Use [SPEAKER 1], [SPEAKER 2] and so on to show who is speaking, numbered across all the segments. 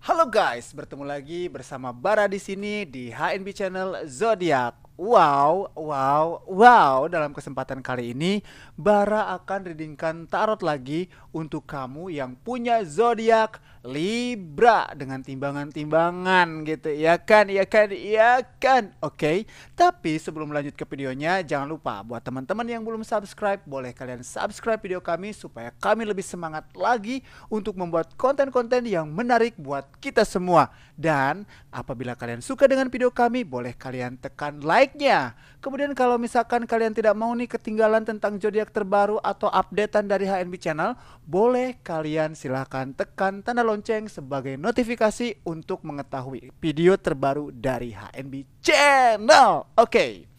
[SPEAKER 1] Halo guys, bertemu lagi bersama Bara di sini di HNB Channel Zodiac. Wow, wow, wow. Dalam kesempatan kali ini, Bara akan readingkan tarot lagi untuk kamu yang punya zodiak Libra dengan timbangan-timbangan gitu. Ya kan, ya kan, ya kan. Oke. Tapi sebelum lanjut ke videonya, jangan lupa buat teman-teman yang belum subscribe, boleh kalian subscribe video kami supaya kami lebih semangat lagi untuk membuat konten-konten yang menarik buat kita semua. Dan apabila kalian suka dengan video kami, boleh kalian tekan like-nya. Kemudian kalau misalkan kalian tidak mau nih ketinggalan tentang zodiak terbaru atau updatean dari HNB Channel, boleh kalian silahkan tekan tanda lonceng sebagai notifikasi untuk mengetahui video terbaru dari HNB Channel. Oke.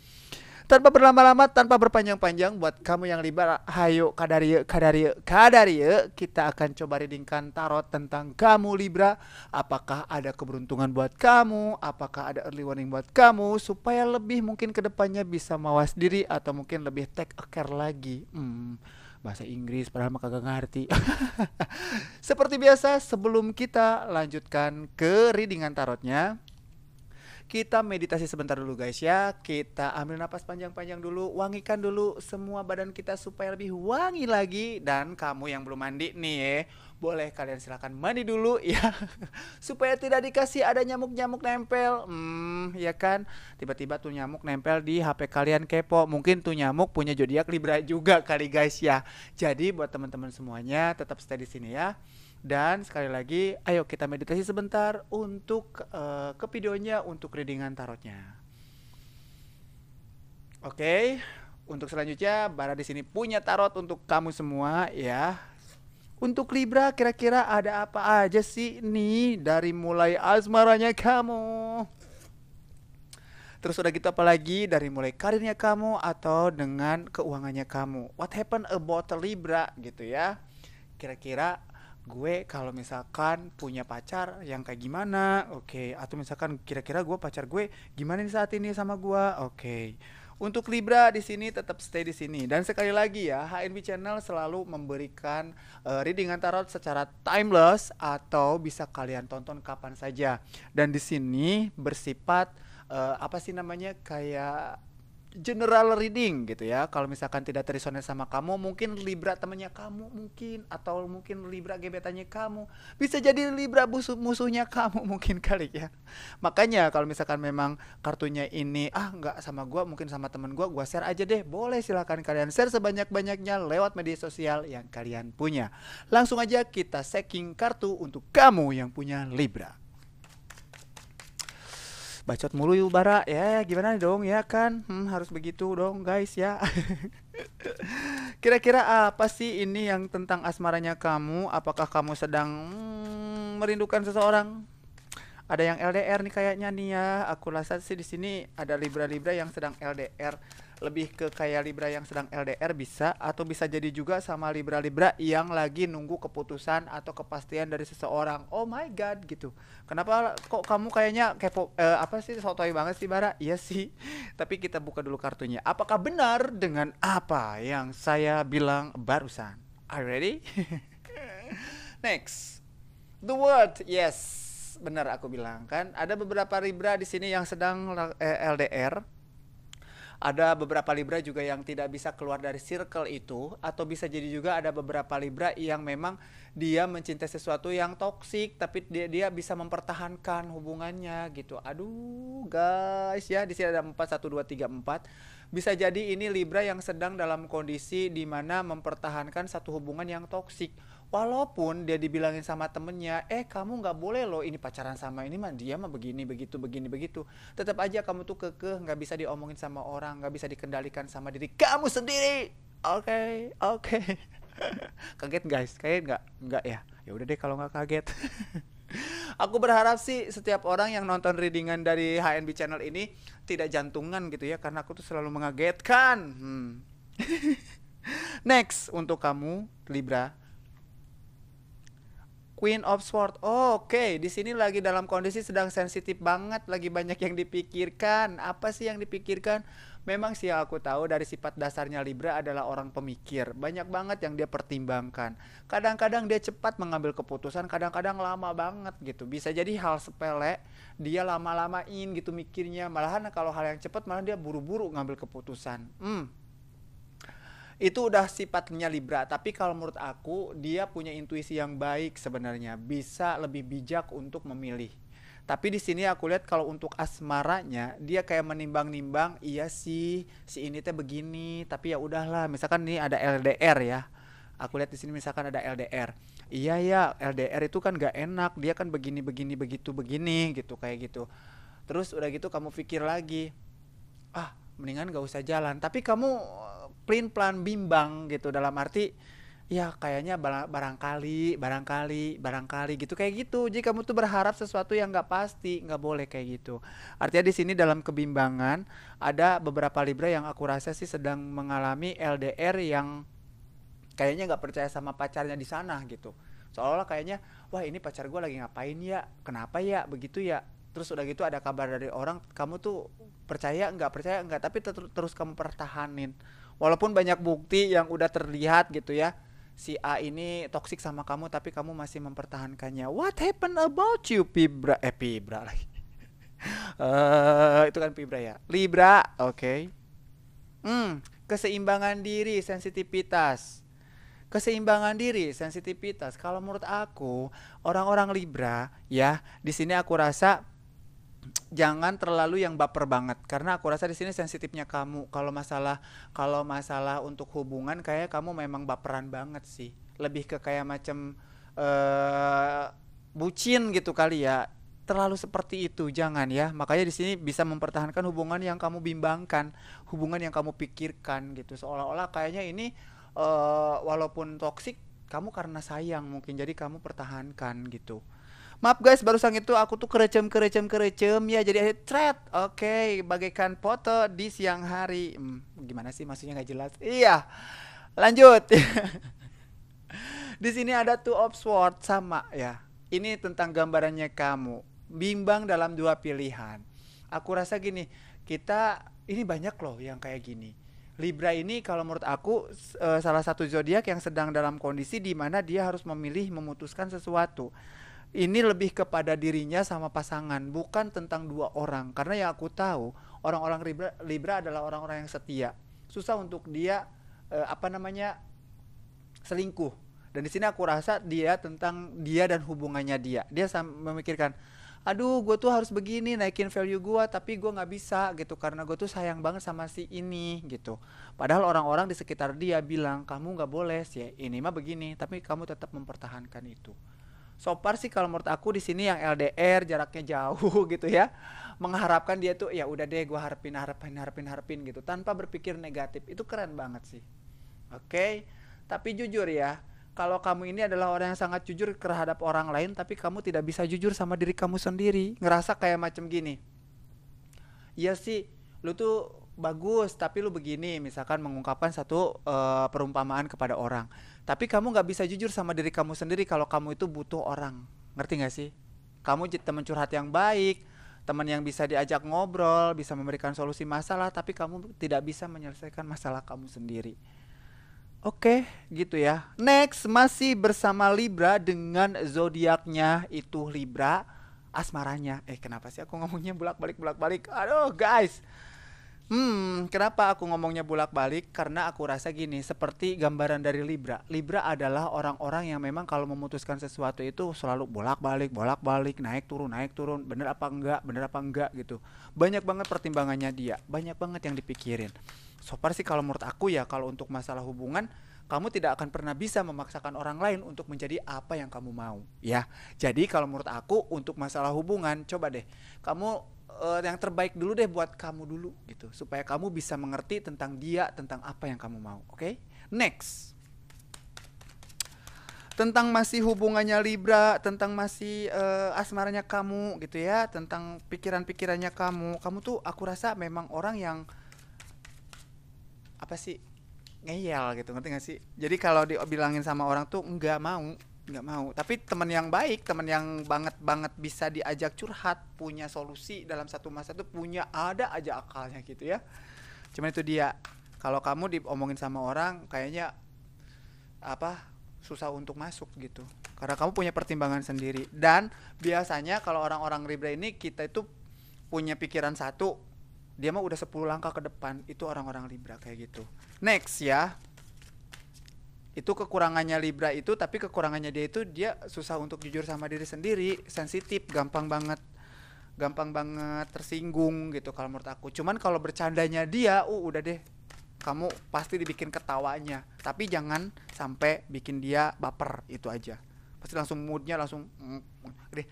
[SPEAKER 1] Tanpa berlama-lama, tanpa berpanjang-panjang, buat kamu yang Libra, hayo kadarie, kadarie, kadarie, kita akan coba readingkan tarot tentang kamu Libra. Apakah ada keberuntungan buat kamu? Apakah ada early warning buat kamu? Supaya lebih mungkin kedepannya bisa mawas diri atau mungkin lebih take care lagi. Bahasa Inggris padahal mah kagak ngerti. Seperti biasa, sebelum kita lanjutkan ke readingan tarotnya, kita meditasi sebentar dulu guys ya. Kita ambil napas panjang-panjang dulu, wangikan dulu semua badan kita supaya lebih wangi lagi. Dan kamu yang belum mandi nih ya, boleh kalian silahkan mandi dulu ya. Supaya tidak dikasih ada nyamuk-nyamuk nempel. Ya kan, tiba-tiba tuh nyamuk nempel di HP kalian, kepo. Mungkin tuh nyamuk punya zodiak Libra juga kali guys ya. Jadi buat teman-teman semuanya tetap stay di sini ya. Dan sekali lagi, ayo kita meditasi sebentar untuk ke videonya untuk readingan tarotnya. Oke, untuk selanjutnya Bara di sini punya tarot untuk kamu semua ya. Untuk Libra kira-kira ada apa aja sih nih dari mulai asmaranya kamu? Terus udah gitu apa lagi dari mulai karirnya kamu atau dengan keuangannya kamu? What happened about Libra gitu ya? Kira-kira gue kalau misalkan punya pacar yang kayak gimana, oke. Atau misalkan kira-kira gue pacar gue gimana nih saat ini sama gue, oke. Untuk Libra di sini tetap stay di sini. Dan sekali lagi ya, HNB Channel selalu memberikan readingan tarot secara timeless atau bisa kalian tonton kapan saja. Dan di sini bersifat apa sih namanya, kayak general reading gitu ya. Kalau misalkan tidak terresonan sama kamu, mungkin Libra temannya kamu mungkin, atau mungkin Libra gebetannya kamu, bisa jadi Libra musuhnya kamu mungkin kali ya. Makanya kalau misalkan memang kartunya ini nggak sama gua, mungkin sama temen gua share aja deh. Boleh, silahkan kalian share sebanyak-banyaknya lewat media sosial yang kalian punya. Langsung aja kita checking kartu untuk kamu yang punya Libra. Bacot mulu yuk Bara ya, gimana dong ya kan, harus begitu dong guys ya. Kira-kira apa sih ini yang tentang asmaranya kamu? Apakah kamu sedang merindukan seseorang? Ada yang LDR nih kayaknya nih ya. Aku rasa sih di sini ada Libra-Libra yang sedang LDR. Lebih ke kayak Libra yang sedang LDR bisa, atau bisa jadi juga sama Libra-Libra yang lagi nunggu keputusan atau kepastian dari seseorang. Oh my god gitu. Kenapa kok kamu kayaknya kepo, apa sih, sotoy banget sih Bara? Iya sih. Tapi kita buka dulu kartunya. Apakah benar dengan apa yang saya bilang barusan? Are you ready? Next. The word, yes. Benar aku bilang kan. Ada beberapa Libra di sini yang sedang LDR. Ada beberapa Libra juga yang tidak bisa keluar dari circle itu, atau bisa jadi juga ada beberapa Libra yang memang dia mencintai sesuatu yang toksik tapi dia bisa mempertahankan hubungannya gitu. Aduh guys ya, di sini ada 4 1 2 3 4. Bisa jadi ini Libra yang sedang dalam kondisi dimana mempertahankan satu hubungan yang toksik. Walaupun dia dibilangin sama temennya, kamu nggak boleh loh ini pacaran sama ini mah, dia mah begini begitu begini begitu. Tetap aja kamu tuh kekeh, nggak bisa diomongin sama orang, nggak bisa dikendalikan sama diri kamu sendiri. Oke, oke. Kaget guys, kaget nggak? Nggak ya? Ya udah deh kalau nggak kaget. Aku berharap sih setiap orang yang nonton readingan dari HNB Channel ini tidak jantungan gitu ya, karena aku tuh selalu mengagetkan. Next untuk kamu Libra, Queen of Swords. Oh, oke, di sini lagi dalam kondisi sedang sensitif banget, lagi banyak yang dipikirkan. Apa sih yang dipikirkan? Memang sih yang aku tahu dari sifat dasarnya Libra adalah orang pemikir. Banyak banget yang dia pertimbangkan. Kadang-kadang dia cepat mengambil keputusan, kadang-kadang lama banget gitu. Bisa jadi hal sepele, dia lama-lamain gitu mikirnya. Malahan kalau hal yang cepat malah dia buru-buru ngambil keputusan. Itu udah sifatnya Libra, tapi kalau menurut aku dia punya intuisi yang baik sebenarnya, bisa lebih bijak untuk memilih. Tapi di sini aku lihat kalau untuk asmaranya dia kayak menimbang-nimbang, iya sih si ini teh begini, tapi ya udahlah. Misalkan ini ada LDR ya. Aku lihat di sini misalkan ada LDR. Iya ya, LDR itu kan gak enak, dia kan begini begini begitu begini gitu kayak gitu. Terus udah gitu kamu pikir lagi, ah mendingan gak usah jalan, tapi kamu plain plan bimbang gitu dalam arti ya kayaknya barangkali barangkali barangkali gitu kayak gitu. Jadi kamu tuh berharap sesuatu yang nggak pasti, nggak boleh kayak gitu. Artinya di sini dalam kebimbangan ada beberapa Libra yang aku rasa sih sedang mengalami LDR yang kayaknya nggak percaya sama pacarnya di sana gitu. Seolah-olah kayaknya wah ini pacar gue lagi ngapain ya, kenapa ya begitu ya. Terus udah gitu ada kabar dari orang, kamu tuh percaya nggak, tapi terus kamu pertahanin walaupun banyak bukti yang udah terlihat gitu ya, si A ini toksik sama kamu tapi kamu masih mempertahankannya. What happened about you, Pibra? Pibra lagi. Itu kan Pibra ya. Libra, oke. Okay. Keseimbangan diri, sensitivitas. Keseimbangan diri, sensitivitas. Kalau menurut aku, orang-orang Libra ya, di sini aku rasa jangan terlalu yang baper banget karena aku rasa di sini sensitifnya kamu. Kalau masalah untuk hubungan kayak kamu memang baperan banget sih. Lebih ke kayak macam eh bucin gitu kali ya. Terlalu seperti itu jangan ya. Makanya di sini bisa mempertahankan hubungan yang kamu bimbangkan, hubungan yang kamu pikirkan gitu. Seolah-olah kayaknya ini walaupun toksik kamu karena sayang mungkin jadi kamu pertahankan gitu. Maaf guys, barusan itu aku tuh kerecem ya jadi thread. Oke, bagaikan foto di siang hari. Gimana sih maksudnya nggak jelas? Iya, lanjut. Di sini ada two of swords sama ya. Ini tentang gambarannya kamu. Bimbang dalam dua pilihan. Aku rasa gini, kita ini banyak loh yang kayak gini. Libra ini kalau menurut aku salah satu zodiak yang sedang dalam kondisi di mana dia harus memilih memutuskan sesuatu. Ini lebih kepada dirinya sama pasangan, bukan tentang dua orang. Karena yang aku tahu, orang-orang Libra adalah orang-orang yang setia. Susah untuk dia selingkuh. Dan di sini aku rasa dia tentang dia dan hubungannya dia. Dia memikirkan, aduh gue tuh harus begini naikin value gue, tapi gue nggak bisa gitu karena gue tuh sayang banget sama si ini gitu. Padahal orang-orang di sekitar dia bilang kamu nggak boleh sih ini mah begini, tapi kamu tetap mempertahankan itu. So far sih kalau menurut aku di sini yang LDR jaraknya jauh gitu ya, mengharapkan dia tuh ya udah deh gue harapin gitu tanpa berpikir negatif, itu keren banget sih. Oke, tapi jujur ya, kalau kamu ini adalah orang yang sangat jujur terhadap orang lain, tapi kamu tidak bisa jujur sama diri kamu sendiri, ngerasa kayak macam gini. Iya sih, lu tuh bagus, tapi lu begini, misalkan mengungkapkan satu perumpamaan kepada orang. Tapi kamu nggak bisa jujur sama diri kamu sendiri kalau kamu itu butuh orang. Ngerti nggak sih? Kamu jadi teman curhat yang baik, teman yang bisa diajak ngobrol, bisa memberikan solusi masalah, tapi kamu tidak bisa menyelesaikan masalah kamu sendiri. Oke, gitu ya. Next, masih bersama Libra dengan zodiaknya itu Libra, asmaranya. Kenapa sih aku ngomongnya bolak-balik? Aduh, guys. Kenapa aku ngomongnya bolak-balik? Karena aku rasa gini, seperti gambaran dari Libra. Libra adalah orang-orang yang memang kalau memutuskan sesuatu itu selalu bolak-balik, naik turun, bener apa enggak gitu. Banyak banget pertimbangannya dia, banyak banget yang dipikirin. So far sih kalau menurut aku ya, kalau untuk masalah hubungan, kamu tidak akan pernah bisa memaksakan orang lain untuk menjadi apa yang kamu mau, ya. Jadi kalau menurut aku untuk masalah hubungan, coba deh kamu yang terbaik dulu deh buat kamu dulu gitu, supaya kamu bisa mengerti tentang dia, tentang apa yang kamu mau. Oke? Next. Tentang masih hubungannya Libra, tentang masih asmaranya kamu gitu ya, tentang pikiran-pikirannya kamu. Kamu tuh aku rasa memang orang yang apa sih? Ngeyel gitu, ngerti gak sih? Jadi kalau dibilangin sama orang tuh nggak mau, tapi teman yang baik, teman yang banget bisa diajak curhat, punya solusi dalam satu masa tuh punya, ada aja akalnya gitu ya. Cuman itu dia. Kalau kamu diomongin sama orang, kayaknya apa susah untuk masuk gitu. Karena kamu punya pertimbangan sendiri. Dan biasanya kalau orang-orang Libra ini kita itu punya pikiran satu, dia mah udah 10 langkah ke depan. Itu orang-orang Libra kayak gitu. Next ya. Itu kekurangannya Libra itu, tapi kekurangannya dia itu dia susah untuk jujur sama diri sendiri, sensitif, gampang banget tersinggung gitu kalau menurut aku. Cuman kalau bercandanya dia, udah deh, kamu pasti dibikin ketawanya. Tapi jangan sampai bikin dia baper, itu aja. Pasti langsung moodnya langsung deh.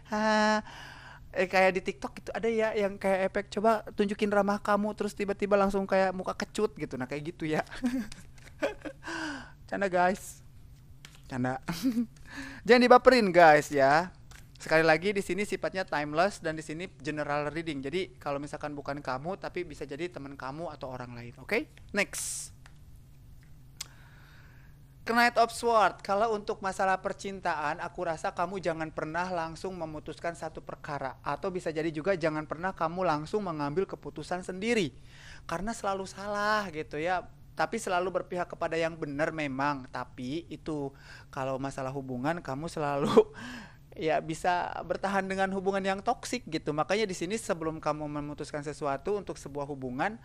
[SPEAKER 1] Kayak di TikTok itu ada ya yang kayak efek coba tunjukin ramah kamu terus tiba-tiba langsung kayak muka kecut gitu. Nah kayak gitu ya. Canda guys, canda. Jangan dibaperin guys ya. Sekali lagi di sini sifatnya timeless dan di sini general reading. Jadi kalau misalkan bukan kamu tapi bisa jadi teman kamu atau orang lain. Oke? Next. Knight of Swords. Kalau untuk masalah percintaan, aku rasa kamu jangan pernah langsung memutuskan satu perkara, atau bisa jadi juga jangan pernah kamu langsung mengambil keputusan sendiri. Karena selalu salah gitu ya. Tapi selalu berpihak kepada yang benar memang. Tapi itu kalau masalah hubungan kamu selalu ya bisa bertahan dengan hubungan yang toksik gitu. Makanya di sini sebelum kamu memutuskan sesuatu untuk sebuah hubungan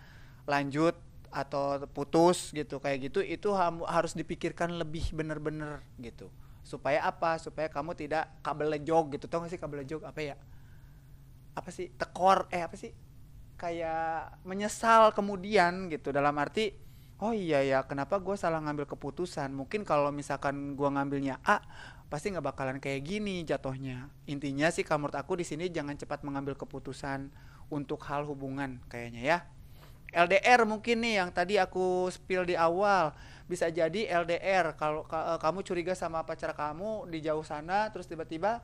[SPEAKER 1] lanjut atau putus gitu kayak gitu, itu harus dipikirkan lebih benar-benar gitu. Supaya apa? Supaya kamu tidak kabelejog gitu. Tahu gak sih kabelejog apa ya? Apa sih? Tekor apa sih? Kayak menyesal kemudian gitu, dalam arti oh iya ya, kenapa gue salah ngambil keputusan? Mungkin kalau misalkan gue ngambilnya A, pasti nggak bakalan kayak gini jatuhnya. Intinya sih, kalau menurut aku di sini jangan cepat mengambil keputusan untuk hal hubungan kayaknya ya. LDR mungkin nih yang tadi aku spill di awal, bisa jadi LDR. Kalau kamu curiga sama pacar kamu di jauh sana, terus tiba-tiba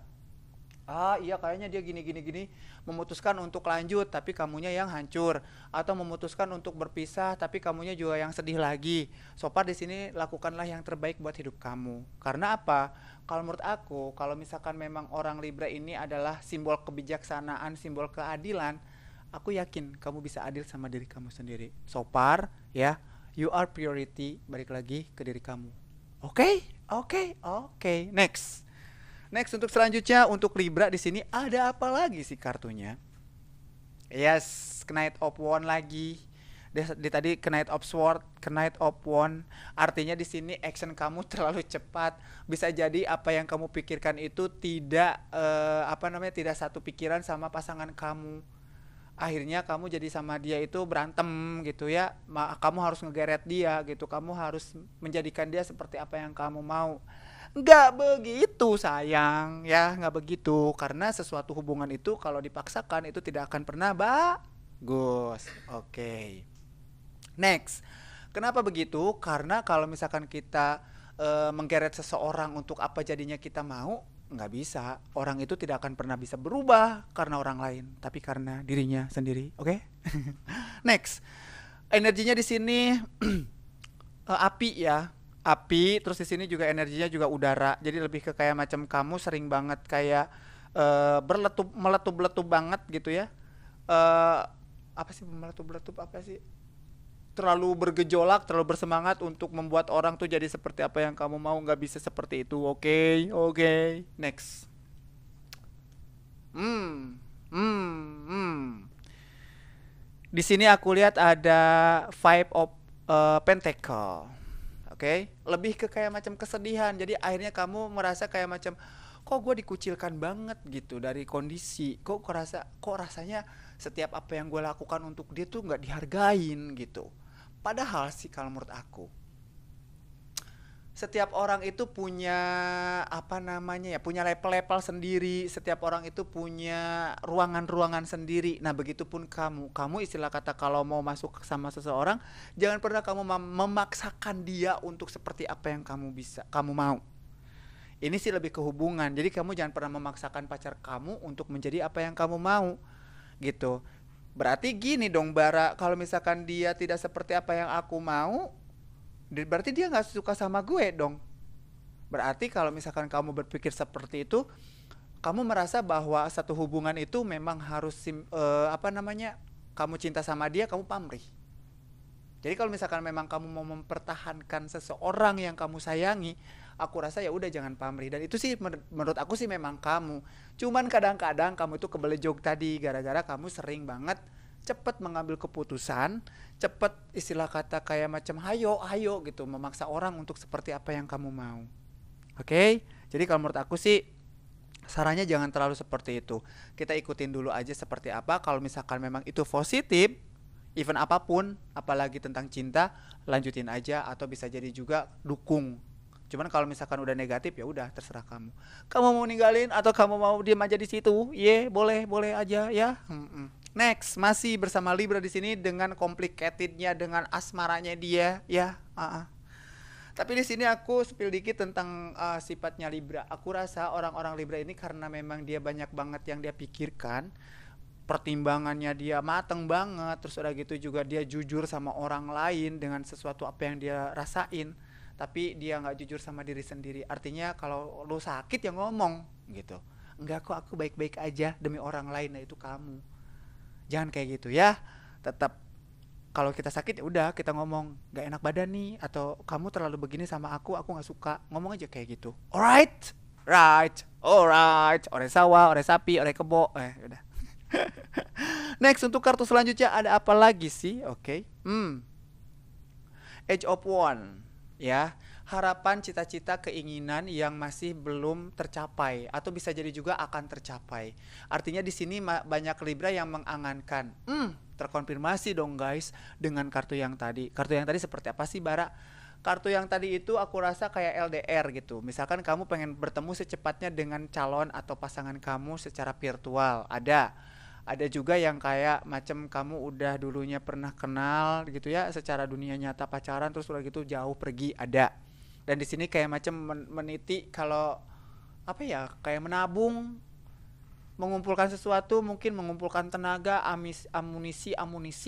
[SPEAKER 1] iya kayaknya dia gini, memutuskan untuk lanjut tapi kamunya yang hancur, atau memutuskan untuk berpisah tapi kamunya juga yang sedih lagi. So far di sini lakukanlah yang terbaik buat hidup kamu. Karena apa? Kalau menurut aku, kalau misalkan memang orang Libra ini adalah simbol kebijaksanaan, simbol keadilan, aku yakin kamu bisa adil sama diri kamu sendiri. So far ya, you are priority, balik lagi ke diri kamu. Oke? Next. Next, untuk selanjutnya untuk Libra di sini ada apa lagi sih kartunya? Yes, Knight of Wands lagi. Di tadi Knight of Swords, Knight of Wands. Artinya di sini action kamu terlalu cepat. Bisa jadi apa yang kamu pikirkan itu tidak tidak satu pikiran sama pasangan kamu. Akhirnya kamu jadi sama dia itu berantem gitu ya. Kamu harus ngegeret dia gitu. Kamu harus menjadikan dia seperti apa yang kamu mau. Nggak begitu sayang ya, nggak begitu. Karena sesuatu hubungan itu kalau dipaksakan itu tidak akan pernah bagus. Oke. Next. Kenapa begitu? Karena kalau misalkan kita menggeret seseorang untuk apa jadinya kita mau, nggak bisa. Orang itu tidak akan pernah bisa berubah karena orang lain, tapi karena dirinya sendiri. Oke? Next. Energinya di sini api ya. Api, terus di sini juga energinya juga udara. Jadi lebih ke kayak macam kamu sering banget kayak meletup-letup banget gitu ya. Apa sih meletup-letup apa sih? Terlalu bergejolak, terlalu bersemangat untuk membuat orang tuh jadi seperti apa yang kamu mau, nggak bisa seperti itu. Oke. Next. Di sini aku lihat ada Five of Pentacle. Oke, lebih ke kayak macam kesedihan. Jadi akhirnya kamu merasa kayak macam kok gue dikucilkan banget gitu dari kondisi. Kok rasanya setiap apa yang gue lakukan untuk dia tuh nggak dihargain gitu. Padahal sih kalau menurut aku, setiap orang itu punya punya level-level sendiri. Setiap orang itu punya ruangan-ruangan sendiri. Nah begitupun kamu istilah kata kalau mau masuk sama seseorang, jangan pernah kamu memaksakan dia untuk seperti apa yang kamu mau. Ini sih lebih ke hubungan. Jadi kamu jangan pernah memaksakan pacar kamu untuk menjadi apa yang kamu mau gitu. Berarti gini dong Bara, kalau misalkan dia tidak seperti apa yang aku mau, berarti dia nggak suka sama gue dong. Berarti kalau misalkan kamu berpikir seperti itu, kamu merasa bahwa satu hubungan itu memang harus kamu cinta sama dia, kamu pamrih. Jadi kalau misalkan memang kamu mau mempertahankan seseorang yang kamu sayangi, aku rasa ya udah jangan pamrih. Dan itu sih menurut aku sih memang kamu. Cuman kadang-kadang kamu itu kebelejog tadi gara-gara kamu sering banget cepet mengambil keputusan, cepet istilah kata kayak macam hayo hayo gitu, memaksa orang untuk seperti apa yang kamu mau. Oke? Jadi kalau menurut aku sih sarannya jangan terlalu seperti itu. Kita ikutin dulu aja seperti apa. Kalau misalkan memang itu positif, event apapun, apalagi tentang cinta, lanjutin aja atau bisa jadi juga dukung. Cuman kalau misalkan udah negatif ya udah terserah kamu. Kamu mau ninggalin atau kamu mau diam aja di situ? Boleh, boleh aja ya. Next, masih bersama Libra di sini dengan complicatednya, dengan asmaranya dia, ya. Tapi di sini aku spill dikit tentang sifatnya Libra. Aku rasa orang-orang Libra ini karena memang dia banyak banget yang dia pikirkan, pertimbangannya dia mateng banget, terus udah gitu juga dia jujur sama orang lain dengan sesuatu apa yang dia rasain, tapi dia nggak jujur sama diri sendiri. Artinya kalau lo sakit ya ngomong gitu. Enggak kok, aku baik-baik aja demi orang lain. Nah itu kamu. Jangan kayak gitu ya. Tetap kalau kita sakit ya udah kita ngomong nggak enak badan nih, atau kamu terlalu begini sama aku nggak suka, ngomong aja kayak gitu. Alright, alright. Ore sawah, ore sapi, ore kebo. Udah. Next, untuk kartu selanjutnya ada apa lagi sih? Oke. Age of One, ya. Harapan, cita-cita, keinginan yang masih belum tercapai atau bisa jadi juga akan tercapai. Artinya di sini banyak Libra yang mengangankan. Terkonfirmasi dong guys dengan kartu yang tadi. Kartu yang tadi seperti apa sih, Bara? Kartu yang tadi itu aku rasa kayak LDR gitu. Misalkan kamu pengen bertemu secepatnya dengan calon atau pasangan kamu secara virtual. Ada juga yang kayak macam kamu udah dulunya pernah kenal gitu ya, secara dunia nyata pacaran terus udah gitu jauh pergi, ada. Dan di sini kayak macam meniti kalau apa ya, kayak menabung, mengumpulkan sesuatu, mungkin mengumpulkan tenaga, amunisi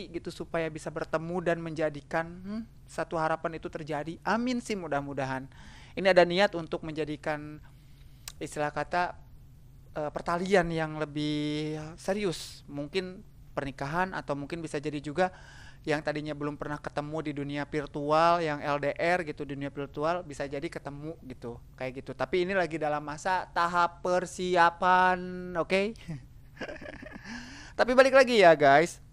[SPEAKER 1] gitu supaya bisa bertemu dan menjadikan satu harapan itu terjadi. Amin sih, mudah-mudahan. Ini ada niat untuk menjadikan istilah kata pertalian yang lebih serius, mungkin pernikahan, atau mungkin bisa jadi juga yang tadinya belum pernah ketemu di dunia virtual, yang LDR gitu, dunia virtual bisa jadi ketemu gitu, kayak gitu. Tapi ini lagi dalam masa tahap persiapan, oke? Tapi balik lagi ya guys,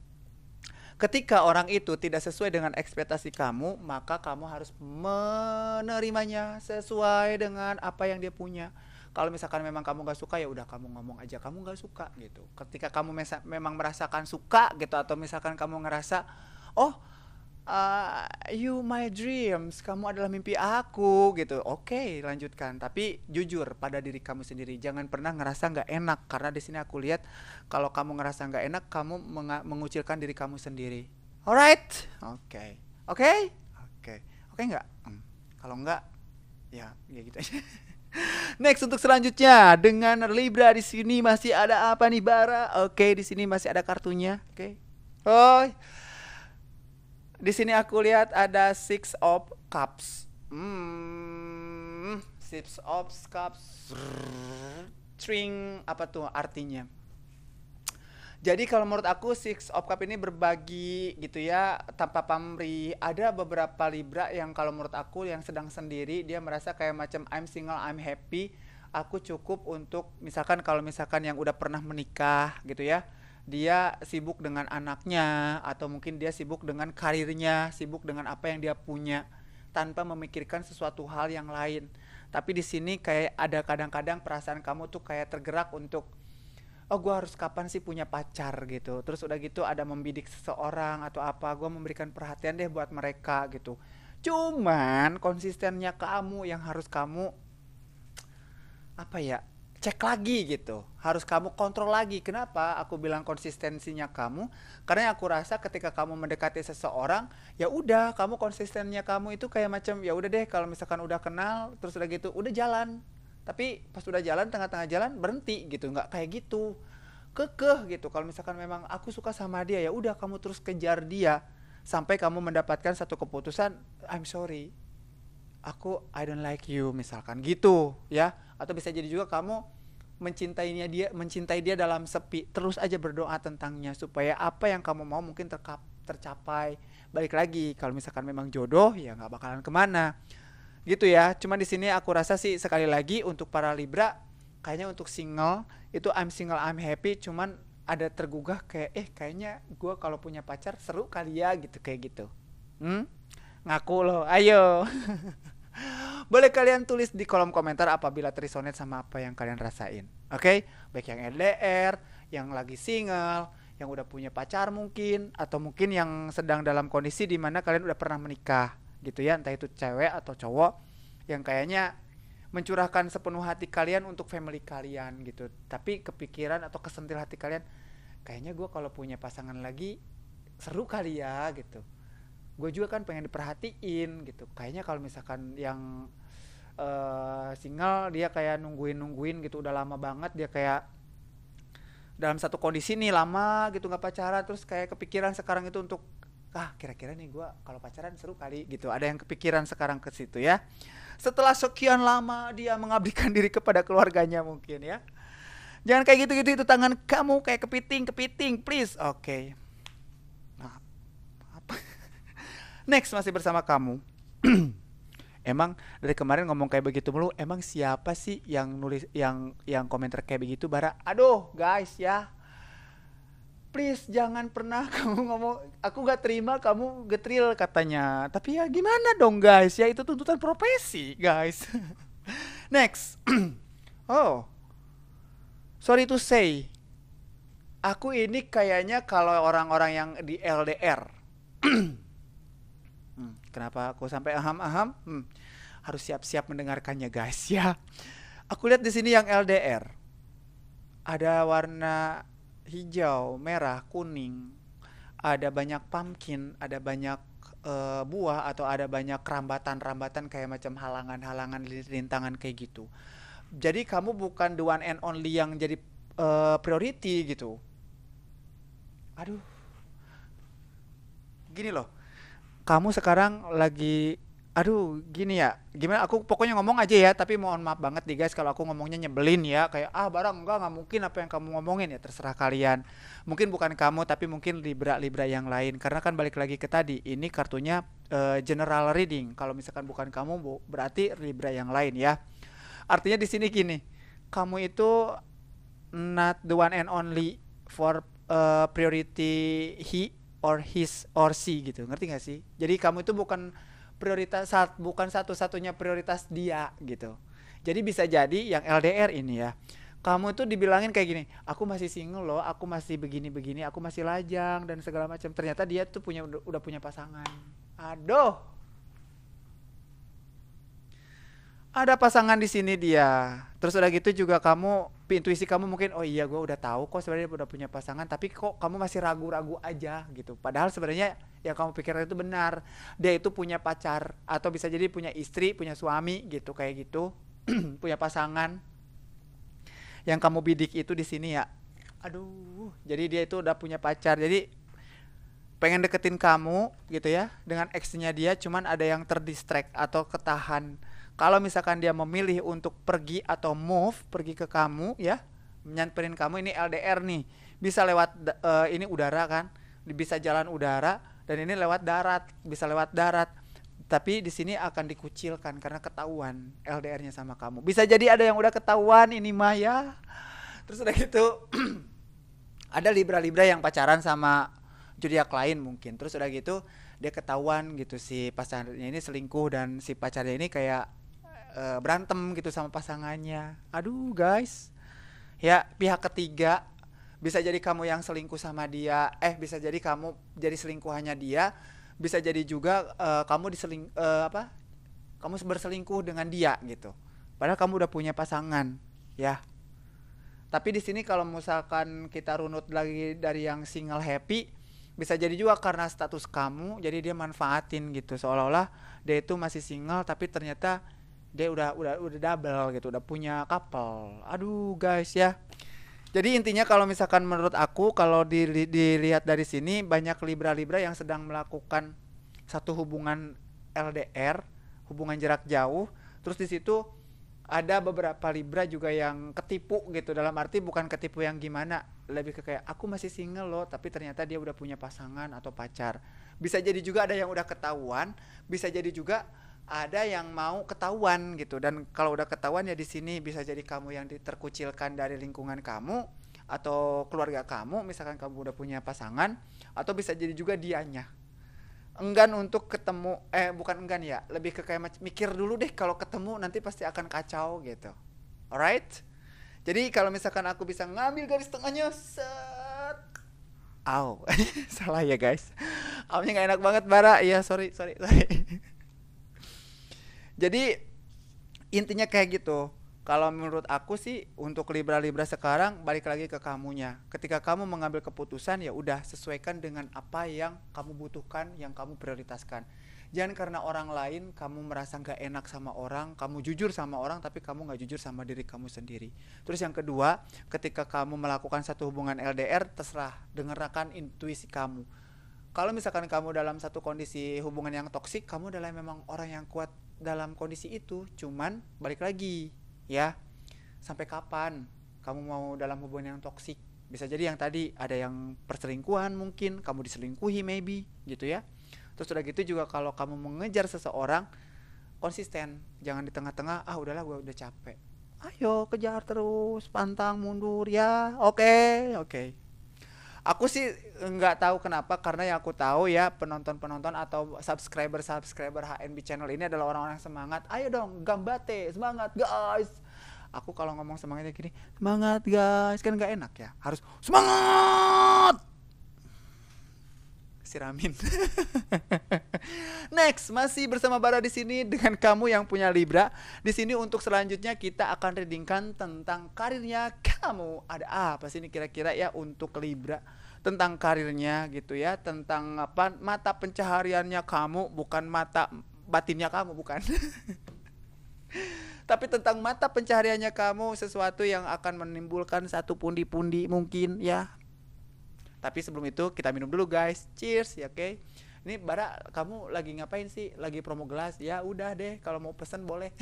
[SPEAKER 1] ketika orang itu tidak sesuai dengan ekspektasi kamu, maka kamu harus menerimanya sesuai dengan apa yang dia punya. Kalau misalkan memang kamu gak suka, ya udah kamu ngomong aja kamu gak suka gitu. Ketika kamu memang merasakan suka gitu, atau misalkan kamu ngerasa you my dreams, kamu adalah mimpi aku gitu, oke, lanjutkan. Tapi jujur pada diri kamu sendiri, jangan pernah ngerasa gak enak. Karena di sini aku lihat kalau kamu ngerasa gak enak, kamu mengucilkan diri kamu sendiri. Alright, oke nggak? Kalau nggak, ya gitu aja. Next, untuk selanjutnya dengan Libra di sini masih ada apa nih, Bara? Oke, di sini masih ada kartunya. Oke. Di sini aku lihat ada Six of Cups. Six of Cups. String apa tuh artinya? Jadi kalau menurut aku Six of Cups ini berbagi gitu ya, tanpa pamrih. Ada beberapa Libra yang kalau menurut aku yang sedang sendiri, dia merasa kayak macam I'm single, I'm happy. Aku cukup untuk misalkan kalau misalkan yang udah pernah menikah gitu ya, dia sibuk dengan anaknya, atau mungkin dia sibuk dengan karirnya, sibuk dengan apa yang dia punya, tanpa memikirkan sesuatu hal yang lain. Tapi di sini kayak ada kadang-kadang perasaan kamu tuh kayak tergerak untuk gue harus kapan sih punya pacar gitu. Terus udah gitu ada membidik seseorang atau apa, gue memberikan perhatian deh buat mereka gitu. Cuman konsistennya kamu yang harus kamu cek lagi gitu. Harus kamu kontrol lagi. Kenapa aku bilang konsistensinya kamu? Karena aku rasa ketika kamu mendekati seseorang, ya udah kamu konsistennya kamu itu kayak macam ya udah deh, kalau misalkan udah kenal terus udah gitu udah jalan. Tapi pas udah jalan, tengah-tengah jalan berhenti gitu, nggak kayak gitu, kekeh gitu. Kalau misalkan memang aku suka sama dia, ya udah kamu terus kejar dia sampai kamu mendapatkan satu keputusan, I'm sorry, I don't like you, misalkan gitu ya. Atau bisa jadi juga kamu mencintai dia dalam sepi, terus aja berdoa tentangnya supaya apa yang kamu mau mungkin tercapai. Balik lagi, kalau misalkan memang jodoh ya nggak bakalan kemana gitu ya. Cuma di sini aku rasa sih sekali lagi untuk para Libra, kayaknya untuk single itu I'm single I'm happy, cuman ada tergugah kayak kayaknya gue kalau punya pacar seru kali ya gitu, kayak gitu. Hmm? Ngaku loh, ayo. Boleh kalian tulis di kolom komentar apabila terresonate sama apa yang kalian rasain. Oke? Baik yang LDR, yang lagi single, yang udah punya pacar mungkin, atau mungkin yang sedang dalam kondisi di mana kalian udah pernah menikah gitu ya, entah itu cewek atau cowok yang kayaknya mencurahkan sepenuh hati kalian untuk family kalian gitu. Tapi kepikiran atau kesentil hati kalian, kayaknya gue kalau punya pasangan lagi seru kali ya gitu. Gue juga kan pengen diperhatiin gitu. Kayaknya kalau misalkan yang single dia kayak nungguin gitu udah lama banget, dia kayak dalam satu kondisi nih lama gitu nggak pacaran, terus kayak kepikiran sekarang itu untuk kira-kira nih gue kalau pacaran seru kali gitu. Ada yang kepikiran sekarang ke situ ya. Setelah sekian lama dia mengabdikan diri kepada keluarganya mungkin ya. Jangan kayak gitu-gitu, itu tangan kamu kayak kepiting please. Oke. Maaf. Apa? Next, masih bersama kamu. Emang dari kemarin ngomong kayak begitu mulu, emang siapa sih yang nulis yang komentar kayak begitu, Bara? Aduh, guys ya. Please jangan pernah kamu ngomong aku gak terima kamu getril katanya. Tapi ya gimana dong guys, ya itu tuntutan profesi, guys. Next. Oh. Sorry to say. Aku ini kayaknya kalau orang-orang yang di LDR. Kenapa aku sampai aham-aham? Harus siap-siap mendengarkannya guys ya. Aku lihat di sini yang LDR. Ada warna hijau, merah, kuning. Ada banyak pumpkin, ada banyak buah atau ada banyak rambatan-rambatan kayak macam halangan-halangan rintangan kayak gitu. Jadi kamu bukan the one and only yang jadi priority gitu. Aduh. Gini loh. Kamu sekarang lagi gini ya, gimana aku pokoknya ngomong aja ya, tapi mohon maaf banget nih guys kalau aku ngomongnya nyebelin ya, kayak barang nggak mungkin apa yang kamu ngomongin, ya terserah kalian. Mungkin bukan kamu tapi mungkin libra yang lain, karena kan balik lagi ke tadi, ini kartunya general reading. Kalau misalkan bukan kamu berarti libra yang lain ya. Artinya di sini gini, kamu itu not the one and only for priority he or his or she gitu, ngerti gak sih? Jadi kamu itu bukan bukan satu-satunya prioritas dia gitu. Jadi bisa jadi yang LDR ini ya, kamu tuh dibilangin kayak gini, aku masih single loh, aku masih begini-begini, aku masih lajang dan segala macam. Ternyata dia tuh udah punya pasangan. Aduh. Ada pasangan di sini dia. Terus udah gitu juga kamu, intuisi kamu mungkin, oh iya gue udah tahu kok sebenarnya udah punya pasangan, tapi kok kamu masih ragu-ragu aja gitu. Padahal sebenarnya yang kamu pikirkan itu benar. Dia itu punya pacar atau bisa jadi punya istri, punya suami gitu, kayak gitu. Punya pasangan. Yang kamu bidik itu di sini ya. Aduh, jadi dia itu udah punya pacar. Jadi pengen deketin kamu gitu ya dengan ex-nya dia, cuman ada yang terdistract atau ketahan. Kalau misalkan dia memilih untuk pergi atau pergi ke kamu ya, nyamperin kamu, ini LDR nih, bisa lewat ini udara kan, bisa jalan udara, dan ini lewat darat, bisa lewat darat. Tapi di sini akan dikucilkan karena ketahuan LDR-nya sama kamu. Bisa jadi ada yang udah ketahuan ini mah ya. Terus udah gitu ada libra-libra yang pacaran sama zodiak lain mungkin. Terus udah gitu dia ketahuan gitu si pacarnya ini selingkuh, dan si pacarnya ini kayak berantem gitu sama pasangannya. Aduh guys, ya pihak ketiga, bisa jadi kamu yang selingkuh sama dia, bisa jadi kamu jadi selingkuhannya dia, bisa jadi juga kamu kamu berselingkuh dengan dia gitu. Padahal kamu udah punya pasangan, ya. Tapi di sini kalau misalkan kita runut lagi dari yang single happy, bisa jadi juga karena status kamu, jadi dia manfaatin gitu, seolah-olah dia itu masih single tapi ternyata dia udah double gitu, udah punya couple. Aduh guys ya. Jadi intinya kalau misalkan menurut aku, kalau dilihat dari sini, banyak libra-libra yang sedang melakukan satu hubungan LDR, hubungan jarak jauh. Terus di situ ada beberapa Libra juga yang ketipu gitu, dalam arti bukan ketipu yang gimana, lebih ke kayak aku masih single loh tapi ternyata dia udah punya pasangan atau pacar. Bisa jadi juga ada yang udah ketahuan, bisa jadi juga ada yang mau ketahuan gitu. Dan kalau udah ketahuan ya di sini bisa jadi kamu yang terkucilkan dari lingkungan kamu atau keluarga kamu, misalkan kamu udah punya pasangan, atau bisa jadi juga dianya enggan untuk ketemu, bukan enggan ya, lebih ke kayak mikir dulu deh, kalau ketemu nanti pasti akan kacau gitu. Alright, jadi kalau misalkan aku bisa ngambil garis tengahnya, set, aw, salah ya guys, awnya nggak enak banget bara, iya sorry sorry sorry. Jadi intinya kayak gitu. Kalau menurut aku sih untuk Libra-Libra sekarang balik lagi ke kamunya. Ketika kamu mengambil keputusan ya udah sesuaikan dengan apa yang kamu butuhkan, yang kamu prioritaskan. Jangan karena orang lain kamu merasa nggak enak sama orang, kamu jujur sama orang tapi kamu nggak jujur sama diri kamu sendiri. Terus yang kedua, ketika kamu melakukan satu hubungan LDR, terserah, dengarkan intuisi kamu. Kalau misalkan kamu dalam satu kondisi hubungan yang toksik, kamu adalah memang orang yang kuat dalam kondisi itu. Cuman balik lagi ya, sampai kapan kamu mau dalam hubungan yang toksik? Bisa jadi yang tadi ada yang perselingkuhan, mungkin kamu diselingkuhi maybe gitu ya. Terus udah gitu juga kalau kamu mengejar seseorang, konsisten, jangan di tengah-tengah, ah udahlah gue udah capek. Ayo kejar terus, pantang mundur ya. Oke, oke. Aku sih nggak tahu kenapa, karena yang aku tahu ya penonton-penonton atau subscriber HNB channel ini adalah orang-orang semangat. Ayo dong, gambate, semangat guys. Aku kalau ngomong semangatnya gini, semangat guys, kan nggak enak ya. Harus semangat. Siramin. Next, masih bersama Bara di sini dengan kamu yang punya Libra. Di sini untuk selanjutnya kita akan readingkan tentang karirnya kamu. Ada apa sih ini kira-kira ya untuk Libra? Tentang karirnya gitu ya, tentang apa, mata pencahariannya kamu, bukan mata batinnya kamu, bukan. Tapi tentang mata pencahariannya kamu, sesuatu yang akan menimbulkan satu pundi-pundi mungkin ya. Tapi sebelum itu kita minum dulu guys. Cheers ya, oke. Ini Bara, kamu lagi ngapain sih? Lagi promo gelas? Ya udah deh, kalau mau pesen boleh.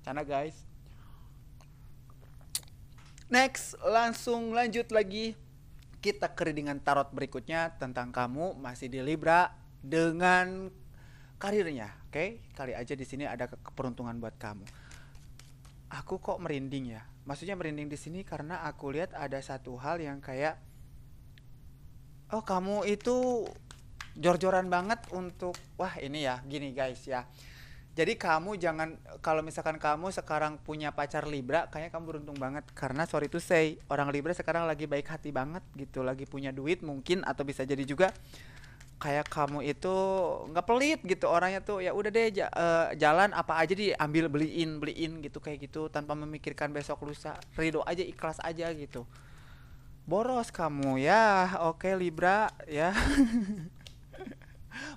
[SPEAKER 1] Canda guys. Next, langsung lanjut lagi. Kita ke readingan tarot berikutnya tentang kamu masih di Libra dengan karirnya, oke? Kali aja di sini ada keberuntungan buat kamu. Aku kok merinding ya? Maksudnya merinding di sini karena aku lihat ada satu hal yang kayak, oh kamu itu jor-joran banget untuk, wah ini ya gini guys ya. Jadi kamu jangan, kalau misalkan kamu sekarang punya pacar Libra, kayaknya kamu beruntung banget. Karena sorry to say, orang Libra sekarang lagi baik hati banget gitu. Lagi punya duit mungkin, atau bisa jadi juga kayak kamu itu nggak pelit gitu orangnya tuh. Ya udah deh, jalan apa aja diambil, beliin gitu, kayak gitu, tanpa memikirkan besok lusa. Ridho aja, ikhlas aja gitu. Boros kamu ya. Oke Libra ya.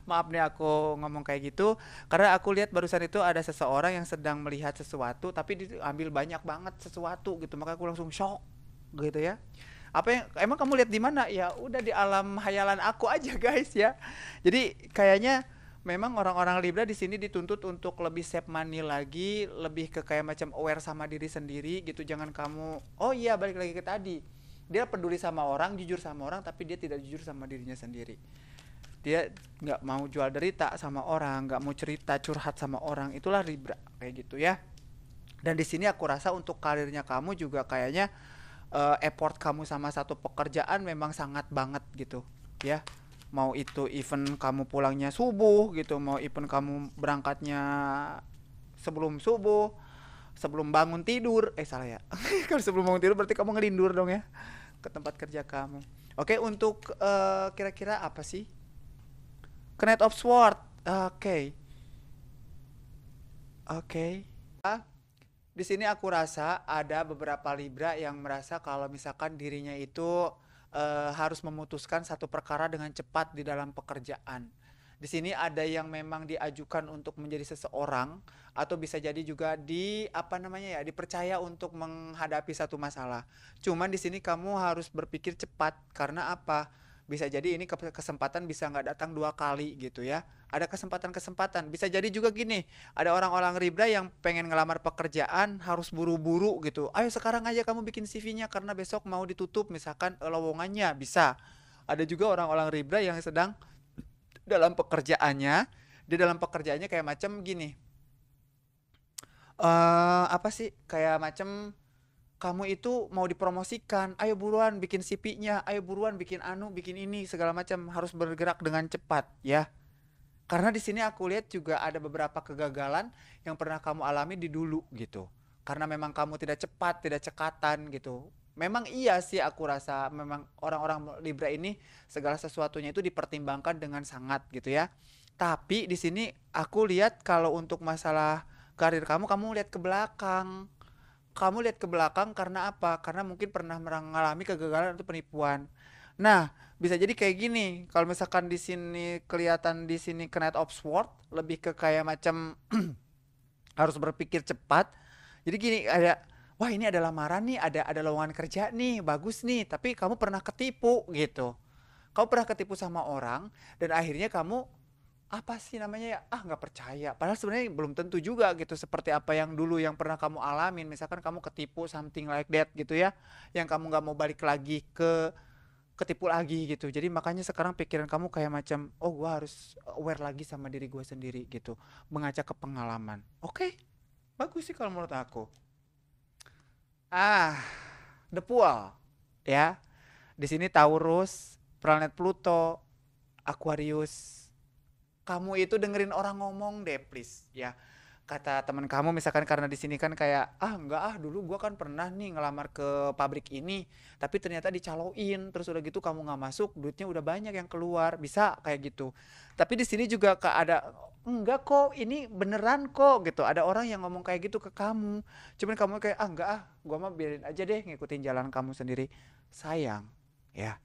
[SPEAKER 1] Maaf nih aku ngomong kayak gitu, karena aku lihat barusan itu ada seseorang yang sedang melihat sesuatu tapi diambil banyak banget sesuatu gitu, maka aku langsung shock gitu ya. Apa yang emang kamu lihat di mana? Ya udah di alam hayalan aku aja guys ya. Jadi kayaknya memang orang-orang Libra di sini dituntut untuk lebih save money lagi, lebih ke kayak macam aware sama diri sendiri gitu. Jangan kamu, oh iya balik lagi ke tadi, dia peduli sama orang, jujur sama orang, tapi dia tidak jujur sama dirinya sendiri. Dia nggak mau jual derita sama orang, nggak mau cerita curhat sama orang. Itulah Libra kayak gitu ya. Dan di sini aku rasa untuk karirnya kamu juga kayaknya effort kamu sama satu pekerjaan memang sangat banget gitu ya. Mau itu event kamu pulangnya subuh gitu, mau event kamu berangkatnya sebelum subuh, sebelum bangun tidur, salah ya. Kalau sebelum bangun tidur berarti kamu ngelindur dong ya ke tempat kerja kamu. Oke, untuk kira-kira apa sih? Knight of Sword. Oke. Oke. Di sini aku rasa ada beberapa Libra yang merasa kalau misalkan dirinya itu harus memutuskan satu perkara dengan cepat di dalam pekerjaan. Di sini ada yang memang diajukan untuk menjadi seseorang, atau bisa jadi juga di apa namanya ya, dipercaya untuk menghadapi satu masalah. Cuman di sini kamu harus berpikir cepat, karena apa? Bisa jadi ini kesempatan bisa nggak datang dua kali gitu ya. Ada kesempatan-kesempatan. Bisa jadi juga gini, ada orang-orang Libra yang pengen ngelamar pekerjaan harus buru-buru gitu. Ayo sekarang aja kamu bikin CV-nya karena besok mau ditutup misalkan lowongannya, bisa. Ada juga orang-orang Libra yang sedang dalam pekerjaannya, di dalam pekerjaannya kayak macam gini. Apa sih? Kayak macam kamu itu mau dipromosikan, ayo buruan bikin CV-nya, ayo buruan bikin anu, bikin ini segala macam, harus bergerak dengan cepat ya. Karena di sini aku lihat juga ada beberapa kegagalan yang pernah kamu alami di dulu gitu. Karena memang kamu tidak cepat, tidak cekatan gitu. Memang iya sih aku rasa memang orang-orang Libra ini segala sesuatunya itu dipertimbangkan dengan sangat gitu ya. Tapi di sini aku lihat kalau untuk masalah karir kamu lihat ke belakang. Kamu lihat ke belakang karena apa? Karena mungkin pernah mengalami kegagalan atau penipuan. Nah, bisa jadi kayak gini. Kalau misalkan di sini kelihatan di sini Knight of Swords lebih ke kayak macam harus berpikir cepat. Jadi gini, ada wah ini ada lamaran nih, ada lowongan kerja nih, bagus nih, tapi kamu pernah ketipu gitu. Kamu pernah ketipu sama orang dan akhirnya kamu apa sih namanya ya, ah nggak percaya, padahal sebenarnya belum tentu juga gitu seperti apa yang dulu yang pernah kamu alamin, misalkan kamu ketipu something like that gitu ya, yang kamu nggak mau balik lagi ke ketipu lagi gitu. Jadi makanya sekarang pikiran kamu kayak macam oh gua harus aware lagi sama diri gue sendiri gitu, mengaca ke pengalaman. Oke, bagus sih kalau menurut aku. Ah, the Pool ya, di sini Taurus, planet Pluto, Aquarius. Kamu itu dengerin orang ngomong deh please ya. Kata teman kamu misalkan karena di sini kan kayak ah enggak ah dulu gua kan pernah nih ngelamar ke pabrik ini tapi ternyata dicaloin terus udah gitu kamu nggak masuk duitnya udah banyak yang keluar, bisa kayak gitu. Tapi di sini juga ada enggak kok ini beneran kok gitu, ada orang yang ngomong kayak gitu ke kamu, cuman kamu kayak ah enggak ah gua mah biarin aja deh ngikutin jalan kamu sendiri. Sayang ya,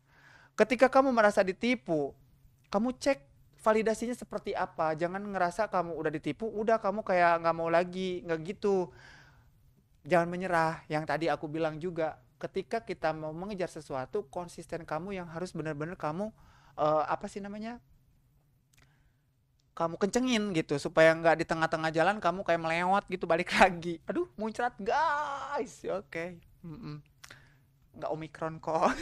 [SPEAKER 1] ketika kamu merasa ditipu, kamu cek validasinya seperti apa. Jangan ngerasa kamu udah ditipu, udah kamu kayak nggak mau lagi, nggak gitu. Jangan menyerah. Yang tadi aku bilang juga, ketika kita mau mengejar sesuatu, konsisten kamu yang harus benar-benar kamu apa sih namanya? Kamu kencengin gitu supaya nggak di tengah-tengah jalan kamu kayak melewat gitu balik lagi. Aduh, muncrat guys. Oke. Okay. Nggak omikron kok.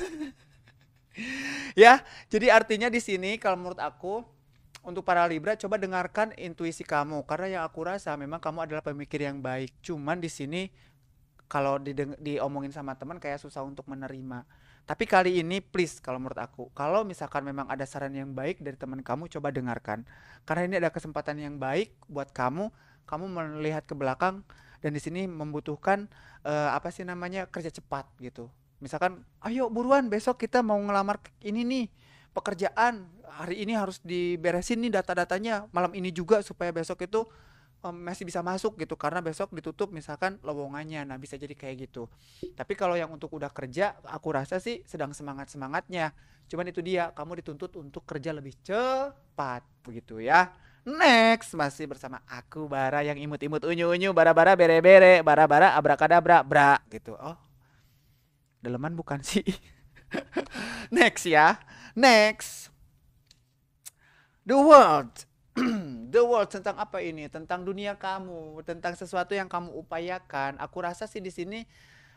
[SPEAKER 1] Ya, jadi artinya di sini kalau menurut aku untuk para Libra coba dengarkan intuisi kamu karena yang aku rasa memang kamu adalah pemikir yang baik. Cuman di sini kalau diomongin sama teman kayak susah untuk menerima. Tapi kali ini please kalau menurut aku, kalau misalkan memang ada saran yang baik dari teman kamu coba dengarkan. Karena ini ada kesempatan yang baik buat kamu, kamu melihat ke belakang dan di sini membutuhkan apa sih namanya kerja cepat gitu. Misalkan, ayo buruan besok kita mau ngelamar ini nih pekerjaan, hari ini harus diberesin nih data-datanya malam ini juga supaya besok itu masih bisa masuk gitu karena besok ditutup misalkan lowongannya. Nah, bisa jadi kayak gitu. Tapi kalau yang untuk udah kerja, aku rasa sih sedang semangat-semangatnya. Cuman itu dia, kamu dituntut untuk kerja lebih cepat begitu ya. Next, masih bersama aku Bara yang imut-imut unyu-unyu, bara-bara bere-bere, bara-bara abrakadabra, bra gitu. Oh, daleman bukan sih. Next ya. Next. The world. The world tentang apa ini? Tentang dunia kamu, tentang sesuatu yang kamu upayakan. Aku rasa sih di sini,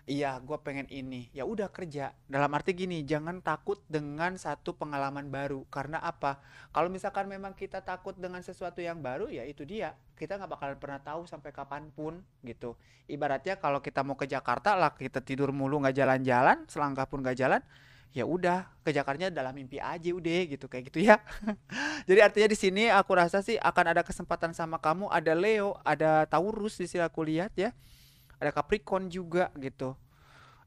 [SPEAKER 1] iya, gue pengen ini. Ya udah kerja. Dalam arti gini, jangan takut dengan satu pengalaman baru. Karena apa? Kalau misalkan memang kita takut dengan sesuatu yang baru, ya itu dia. Kita nggak bakalan pernah tahu sampai kapanpun gitu. Ibaratnya kalau kita mau ke Jakarta lah, kita tidur mulu nggak jalan-jalan, selangkah pun nggak jalan. Ya udah, ke Jakarta dalam mimpi aja udah gitu kayak gitu ya. Jadi artinya di sini aku rasa sih akan ada kesempatan sama kamu, ada Leo, ada Taurus di sini aku lihat ya. Ada Capricorn juga gitu.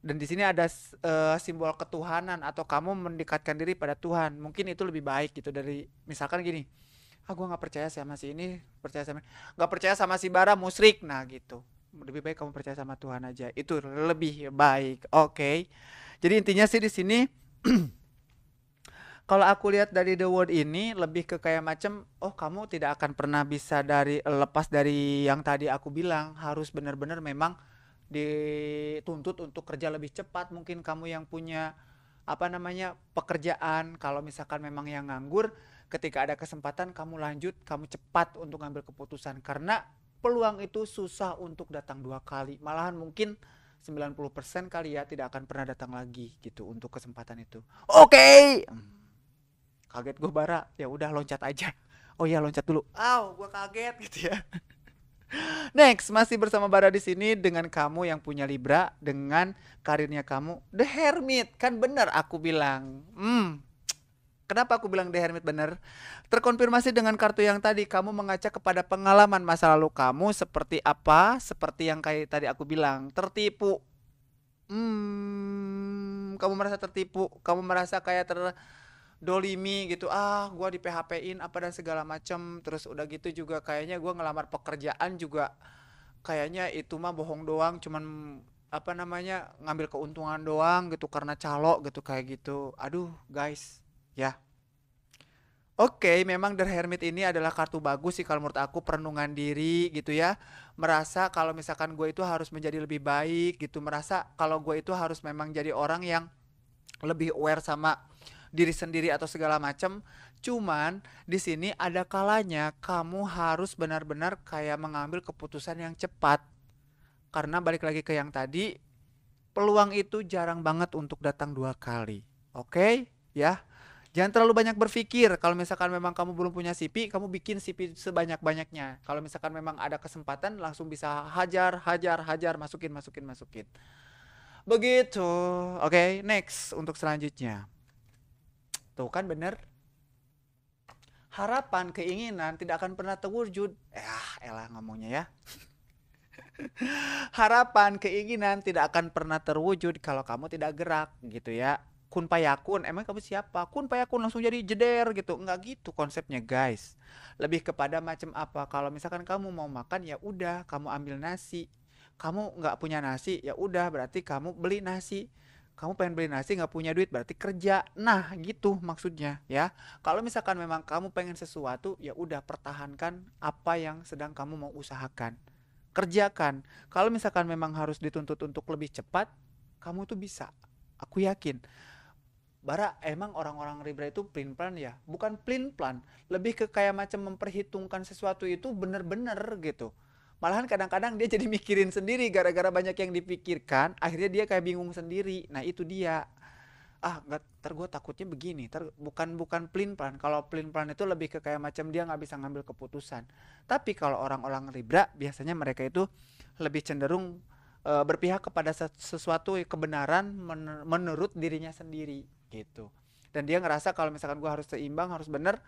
[SPEAKER 1] Dan di sini ada simbol ketuhanan atau kamu mendekatkan diri pada Tuhan. Mungkin itu lebih baik gitu dari misalkan gini. Ah gue nggak percaya sama si ini, percaya sama nggak percaya sama si Bara musyrik. Nah gitu. Lebih baik kamu percaya sama Tuhan aja. Itu lebih baik. Oke. Okay. Jadi intinya sih di sini kalau aku lihat dari The World ini lebih ke kayak macam, oh kamu tidak akan pernah bisa dari lepas dari yang tadi aku bilang, harus benar-benar memang dituntut untuk kerja lebih cepat. Mungkin kamu yang punya apa namanya, pekerjaan. Kalau misalkan memang yang nganggur, ketika ada kesempatan kamu lanjut, kamu cepat untuk ngambil keputusan karena peluang itu susah untuk datang dua kali. Malahan mungkin 90% kali ya tidak akan pernah datang lagi gitu untuk kesempatan itu. Oke. Kaget gue bara, ya udah loncat aja. Oh iya loncat dulu. Gue kaget gitu ya. Next, masih bersama Bara di sini dengan kamu yang punya Libra dengan karirnya kamu The Hermit. Kan bener aku bilang. Kenapa aku bilang The Hermit bener? Terkonfirmasi dengan kartu yang tadi, kamu mengaca kepada pengalaman masa lalu kamu seperti apa? Seperti yang kayak tadi aku bilang, tertipu. Kamu merasa tertipu, kamu merasa kayak terdolimi gitu. Gua di PHP-in apa dan segala macam. Terus udah gitu juga kayaknya gua ngelamar pekerjaan juga kayaknya itu mah bohong doang, cuman apa namanya, ngambil keuntungan doang gitu karena calo gitu kayak gitu. Aduh, guys. Ya, oke, memang The Hermit ini adalah kartu bagus sih kalau menurut aku, perenungan diri gitu ya. Merasa kalau misalkan gue itu harus menjadi lebih baik gitu, merasa kalau gue itu harus memang jadi orang yang lebih aware sama diri sendiri atau segala macam. Cuman di sini ada kalanya kamu harus benar-benar kayak mengambil keputusan yang cepat. Karena balik lagi ke yang tadi, peluang itu jarang banget untuk datang dua kali. Oke, ya. Jangan terlalu banyak berpikir. Kalau misalkan memang kamu belum punya CP, kamu bikin CP sebanyak-banyaknya. Kalau misalkan memang ada kesempatan, langsung bisa hajar, hajar, hajar, masukin, masukin, masukin. Begitu. Oke, next untuk selanjutnya. Tuh kan bener. Harapan, keinginan tidak akan pernah terwujud. Elah ngomongnya ya. Harapan, keinginan tidak akan pernah terwujud kalau kamu tidak gerak gitu ya. Kun payakun, emang kamu siapa? Kun payakun langsung jadi jeder gitu. Enggak gitu konsepnya, guys. Lebih kepada macam apa? Kalau misalkan kamu mau makan ya udah, kamu ambil nasi. Kamu nggak punya nasi, ya udah berarti kamu beli nasi. Kamu pengen beli nasi nggak punya duit berarti kerja. Nah, gitu maksudnya ya. Kalau misalkan memang kamu pengen sesuatu, ya udah pertahankan apa yang sedang kamu mau usahakan. Kerjakan. Kalau misalkan memang harus dituntut untuk lebih cepat, kamu tuh bisa. Aku yakin. Bara, emang orang-orang Libra itu plan plan ya? Bukan plan plan, lebih ke kayak macam memperhitungkan sesuatu itu bener-bener gitu. Malahan kadang-kadang dia jadi mikirin sendiri gara-gara banyak yang dipikirkan, akhirnya dia kayak bingung sendiri. Nah itu dia. Nggak, ntar gue takutnya begini. Bukan bukan plan plan. Kalau plan plan itu lebih ke kayak macam dia nggak bisa ngambil keputusan. Tapi kalau orang-orang Libra biasanya mereka itu lebih cenderung berpihak kepada sesuatu kebenaran menurut dirinya sendiri gitu. Dan dia ngerasa kalau misalkan gue harus seimbang, harus bener,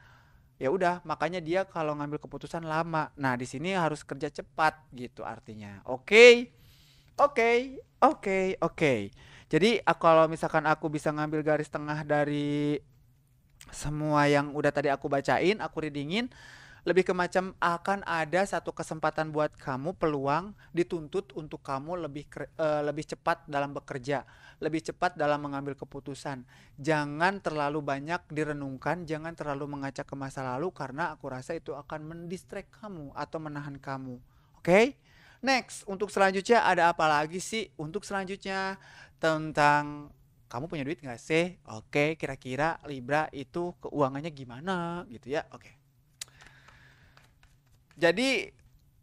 [SPEAKER 1] ya udah makanya dia kalau ngambil keputusan lama. Nah di sini harus kerja cepat gitu artinya. Oke, oke, oke, oke. Jadi kalau misalkan aku bisa ngambil garis tengah dari semua yang udah tadi aku bacain, aku readingin, lebih ke macam akan ada satu kesempatan buat kamu, peluang dituntut untuk kamu lebih cepat dalam bekerja, lebih cepat dalam mengambil keputusan. Jangan terlalu banyak direnungkan, jangan terlalu mengaca ke masa lalu karena aku rasa itu akan mendistract kamu atau menahan kamu. Oke? Next, untuk selanjutnya ada apa lagi sih? Untuk selanjutnya tentang kamu punya duit nggak sih? Oke, kira-kira Libra itu keuangannya gimana gitu ya? Oke. Jadi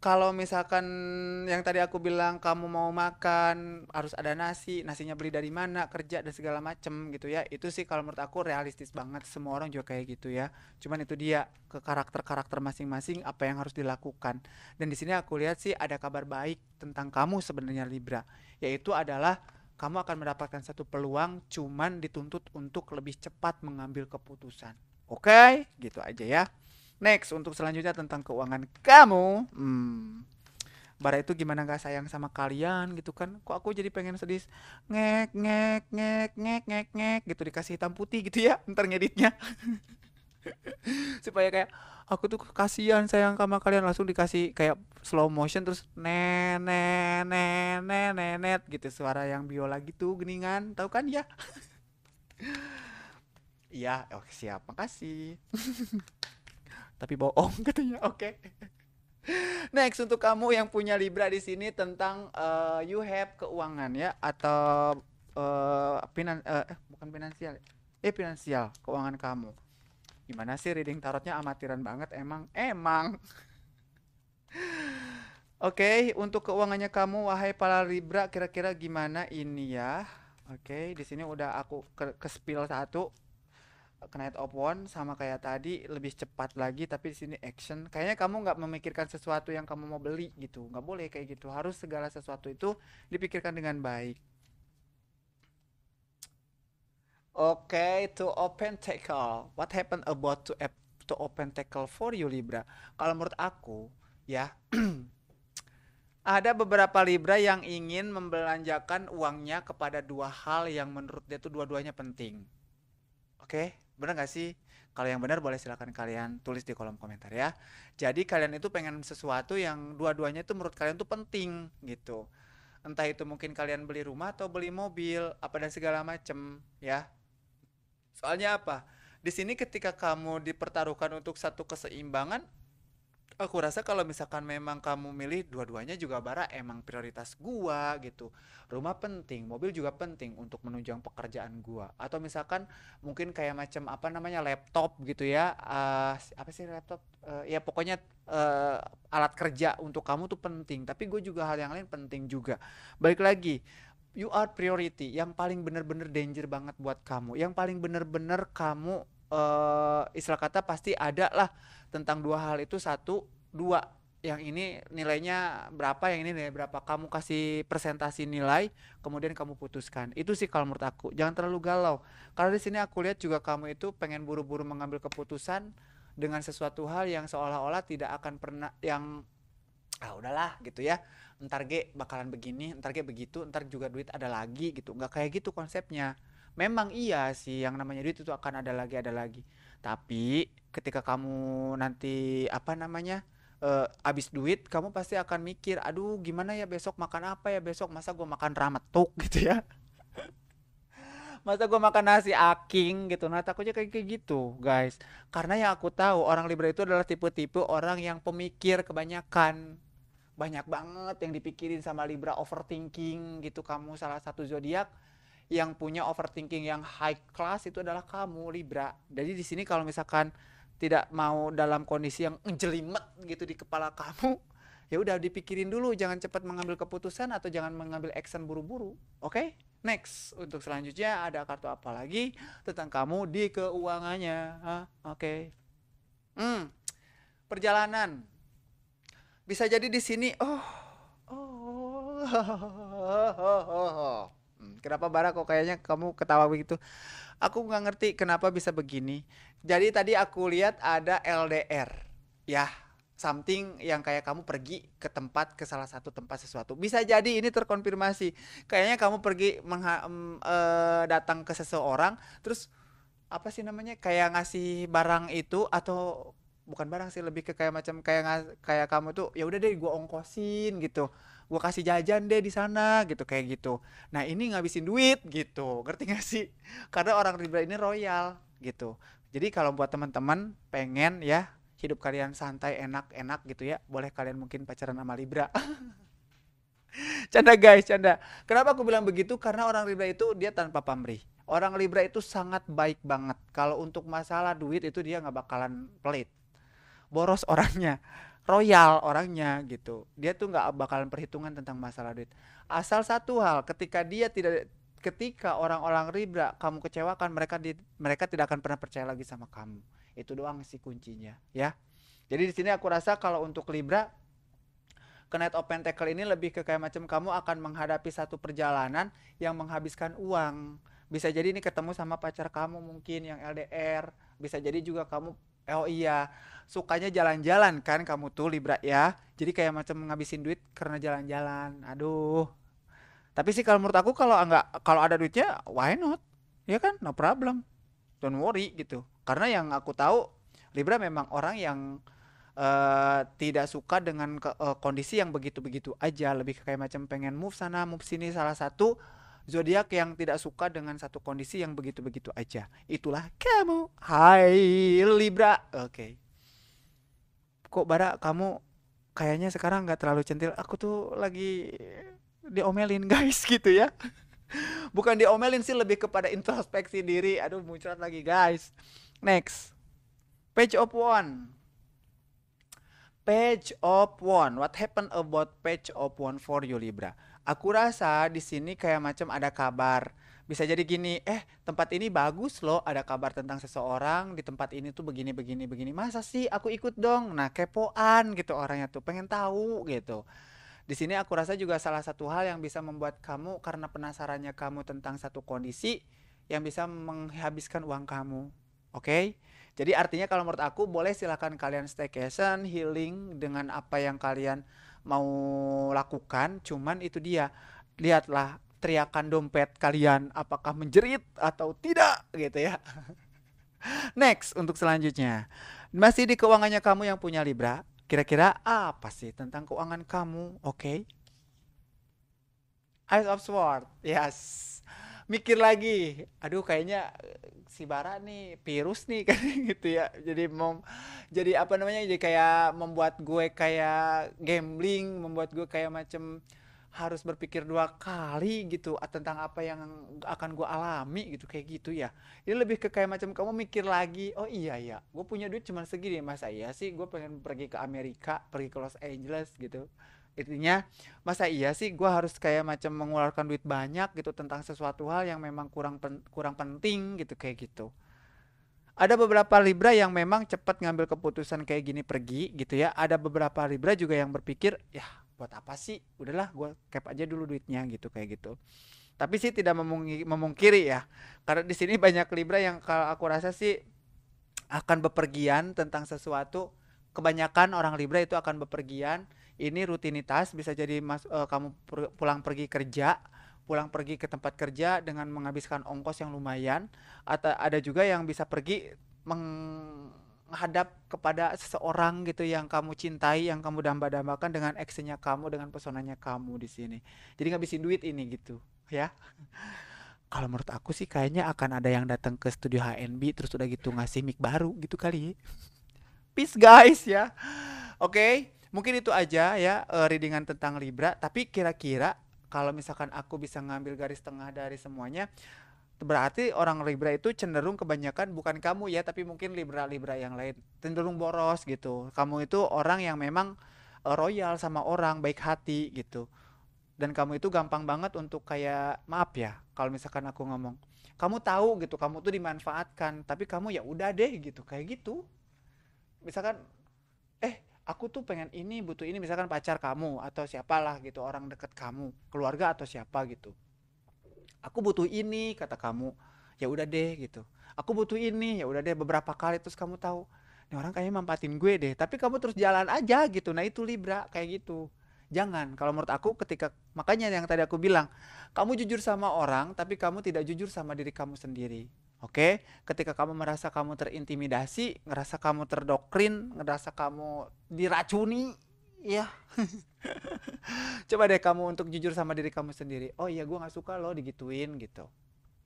[SPEAKER 1] kalau misalkan yang tadi aku bilang kamu mau makan harus ada nasi, nasinya beli dari mana, kerja dan segala macem gitu ya. Itu sih kalau menurut aku realistis banget, semua orang juga kayak gitu ya. Cuman itu dia ke karakter-karakter masing-masing apa yang harus dilakukan. Dan di sini aku lihat sih ada kabar baik tentang kamu sebenarnya Libra, yaitu adalah kamu akan mendapatkan satu peluang cuman dituntut untuk lebih cepat mengambil keputusan. Oke, gitu aja ya. Next, untuk selanjutnya tentang keuangan kamu. Bara itu gimana gak sayang sama kalian gitu kan? Kok aku jadi pengen sedih, ngek ngek ngek ngek ngek ngek gitu, dikasih hitam putih gitu ya ntar ngeditnya. Supaya kayak aku tuh kasihan sayang sama kalian, langsung dikasih kayak slow motion terus nenet nenet nenet gitu, suara yang biola gitu geningan, tahu kan ya? Iya, oke siap, makasih. Tapi bohong katanya. Oke. Next, untuk kamu yang punya Libra di sini tentang you have keuangan ya, atau bukan finansial. Finansial, keuangan kamu. Gimana sih reading tarotnya amatiran banget emang. Emang. Oke, untuk keuangannya kamu wahai para Libra kira-kira gimana ini ya? Oke, di sini udah aku ke spill satu. Knight of Wands sama kayak tadi lebih cepat lagi tapi di sini action. Kayaknya kamu nggak memikirkan sesuatu yang kamu mau beli gitu. Nggak boleh kayak gitu. Harus segala sesuatu itu dipikirkan dengan baik. Oke, to open tackle. What happened about to open tackle for you Libra? Kalau menurut aku ya, ada beberapa Libra yang ingin membelanjakan uangnya kepada dua hal yang menurut dia tuh dua-duanya penting. Oke, bener gak sih? Kalau yang benar boleh silakan kalian tulis di kolom komentar ya. Jadi kalian itu pengen sesuatu yang dua-duanya itu menurut kalian tuh penting gitu. Entah itu mungkin kalian beli rumah atau beli mobil, apa dan segala macem ya. Soalnya apa? Di sini ketika kamu dipertaruhkan untuk satu keseimbangan, aku rasa kalau misalkan memang kamu milih dua-duanya juga bara emang prioritas gua gitu. Rumah penting, mobil juga penting untuk menunjang pekerjaan gua. Atau misalkan mungkin kayak macam apa namanya laptop gitu ya. Apa sih laptop? Ya pokoknya alat kerja untuk kamu tuh penting. Tapi gue juga hal yang lain penting juga. Balik lagi, you are priority. Yang paling bener-bener danger banget buat kamu. Yang paling bener-bener kamu istilah kata pasti ada lah tentang dua hal itu. Satu dua, yang ini nilainya berapa, yang ini nilai berapa, kamu kasih presentasi nilai kemudian kamu putuskan. Itu sih kalau menurut aku jangan terlalu galau, karena di sini aku lihat juga kamu itu pengen buru-buru mengambil keputusan dengan sesuatu hal yang seolah-olah tidak akan pernah, yang udahlah gitu ya, ntar ge bakalan begini, ntar ge begitu, ntar juga duit ada lagi gitu. Nggak kayak gitu konsepnya. Memang iya sih yang namanya duit itu akan ada lagi, tapi ketika kamu nanti apa namanya abis duit, kamu pasti akan mikir, aduh gimana ya besok makan apa ya, besok masa gue makan rametuk gitu ya, masa gue makan nasi aking gitu. Nah takutnya kayak gitu guys, karena yang aku tahu orang Libra itu adalah tipe-tipe orang yang pemikir kebanyakan, banyak banget yang dipikirin sama Libra, overthinking gitu. Kamu salah satu zodiak yang punya overthinking yang high class itu adalah kamu Libra. Jadi di sini kalau misalkan tidak mau dalam kondisi yang jelimet gitu di kepala kamu, ya udah dipikirin dulu, jangan cepat mengambil keputusan atau jangan mengambil action buru-buru. Oke? Next, untuk selanjutnya ada kartu apa lagi tentang kamu di keuangannya? Oke. Perjalanan. Bisa jadi di sini. Kenapa Bara kok kayaknya kamu ketawa begitu? Aku nggak ngerti kenapa bisa begini. Jadi tadi aku lihat ada LDR, ya, something yang kayak kamu pergi ke tempat, ke salah satu tempat sesuatu. Bisa jadi ini terkonfirmasi. Kayaknya kamu pergi datang ke seseorang, terus apa sih namanya, kayak ngasih barang itu, atau bukan barang sih, lebih ke kayak macam kayak kayak kamu tuh ya udah deh gua ongkosin gitu, gua kasih jajan deh di sana gitu, kayak gitu. Nah ini ngabisin duit gitu, ngerti gak sih? Karena orang Libra ini royal gitu. Jadi kalau buat teman-teman pengen ya hidup kalian santai enak-enak gitu ya, boleh kalian mungkin pacaran sama Libra. Canda guys, canda. Kenapa aku bilang begitu? Karena orang Libra itu dia tanpa pamrih. Orang Libra itu sangat baik banget. Kalau untuk masalah duit itu dia nggak bakalan pelit. Boros orangnya, royal orangnya gitu. Dia tuh nggak bakalan perhitungan tentang masalah duit. Asal satu hal, ketika orang-orang Libra kamu kecewakan, mereka tidak akan pernah percaya lagi sama kamu. Itu doang sih kuncinya, ya. Jadi di sini aku rasa kalau untuk Libra, Knight of Pentacle ini lebih ke kayak macam kamu akan menghadapi satu perjalanan yang menghabiskan uang. Bisa jadi ini ketemu sama pacar kamu mungkin yang LDR. Bisa jadi juga kamu, oh iya, sukanya jalan-jalan kan kamu tuh Libra ya. Jadi kayak macam ngabisin duit karena jalan-jalan. Aduh. Tapi sih kalau menurut aku, kalau ada duitnya why not? Ya kan, no problem. Don't worry gitu. Karena yang aku tahu Libra memang orang yang tidak suka dengan kondisi yang begitu-begitu aja, lebih kayak macam pengen move sana move sini. Salah satu zodiak yang tidak suka dengan satu kondisi yang begitu-begitu aja itulah kamu, hai Libra. Oke. Kok Bara kamu kayaknya sekarang nggak terlalu centil, aku tuh lagi diomelin guys gitu ya. Bukan diomelin sih, lebih kepada introspeksi diri. Aduh, muncrat lagi guys. Next, page of one. Page of one. What happened about page of one for you Libra? Aku rasa di sini kayak macam ada kabar. Bisa jadi gini, tempat ini bagus loh, ada kabar tentang seseorang di tempat ini tuh begini begini begini. Masa sih aku ikut dong? Nah, kepoan gitu orangnya tuh, pengen tahu gitu. Di sini aku rasa juga salah satu hal yang bisa membuat kamu karena penasarannya kamu tentang satu kondisi yang bisa menghabiskan uang kamu. Oke? Jadi artinya kalau menurut aku boleh silakan kalian staycation, healing dengan apa yang kalian mau lakukan, cuman itu dia. Lihatlah teriakan dompet kalian apakah menjerit atau tidak gitu ya. Next untuk selanjutnya. Masih di keuangannya kamu yang punya Libra. Kira-kira apa sih tentang keuangan kamu? Oke. Ace of Swords. Yes. Mikir lagi. Aduh, kayaknya si Bara nih virus nih kan gitu ya. Jadi apa namanya? Jadi kayak membuat gue kayak gambling, membuat gue kayak macem harus berpikir dua kali gitu tentang apa yang akan gue alami gitu, kayak gitu ya. Ini lebih ke kayak macam kamu mikir lagi, oh iya ya, gue punya duit cuma segini, masa iya sih gue pengen pergi ke Amerika, pergi ke Los Angeles gitu. Intinya, masa iya sih gue harus kayak macam mengeluarkan duit banyak gitu tentang sesuatu hal yang memang kurang penting gitu, kayak gitu. Ada beberapa Libra yang memang cepat ngambil keputusan kayak gini pergi gitu ya. Ada beberapa Libra juga yang berpikir, ya buat apa sih? Udahlah, gue cap aja dulu duitnya gitu, kayak gitu. Tapi sih tidak memungkiri ya. Karena di sini banyak Libra yang kalau aku rasa sih akan bepergian tentang sesuatu. Kebanyakan orang Libra itu akan bepergian. Ini rutinitas, bisa jadi kamu pulang pergi kerja, pulang pergi ke tempat kerja dengan menghabiskan ongkos yang lumayan. Atau ada juga yang bisa pergi menghadap kepada seseorang gitu yang kamu cintai, yang kamu damba-dambakan dengan actionnya kamu, dengan pesonanya kamu di sini. Jadi ngabisin duit ini gitu, ya. Kalau menurut aku sih kayaknya akan ada yang datang ke studio HNB terus udah gitu ngasih mic baru gitu kali ya. Peace guys ya. Oke, mungkin itu aja ya readingan tentang Libra. Tapi kira-kira kalau misalkan aku bisa ngambil garis tengah dari semuanya, berarti orang Libra itu cenderung kebanyakan bukan kamu ya, tapi mungkin Libra-Libra yang lain cenderung boros gitu. Kamu itu orang yang memang royal sama orang, baik hati gitu. Dan kamu itu gampang banget untuk kayak maaf ya, kalau misalkan aku ngomong, kamu tahu gitu, kamu tuh dimanfaatkan, tapi kamu ya udah deh gitu, kayak gitu. Misalkan aku tuh pengen ini, butuh ini, misalkan pacar kamu atau siapalah gitu, orang deket kamu, keluarga atau siapa gitu. Aku butuh ini kata kamu, ya udah deh gitu. Aku butuh ini, ya udah deh, beberapa kali terus kamu tahu ini orang kayaknya mampatin gue deh, tapi kamu terus jalan aja gitu. Nah itu Libra kayak gitu. Jangan, kalau menurut aku, ketika makanya yang tadi aku bilang, kamu jujur sama orang tapi kamu tidak jujur sama diri kamu sendiri. Oke, ketika kamu merasa kamu terintimidasi, ngerasa kamu terdoktrin, ngerasa kamu diracuni, ya coba deh kamu untuk jujur sama diri kamu sendiri. Oh iya, gue nggak suka lo digituin gitu.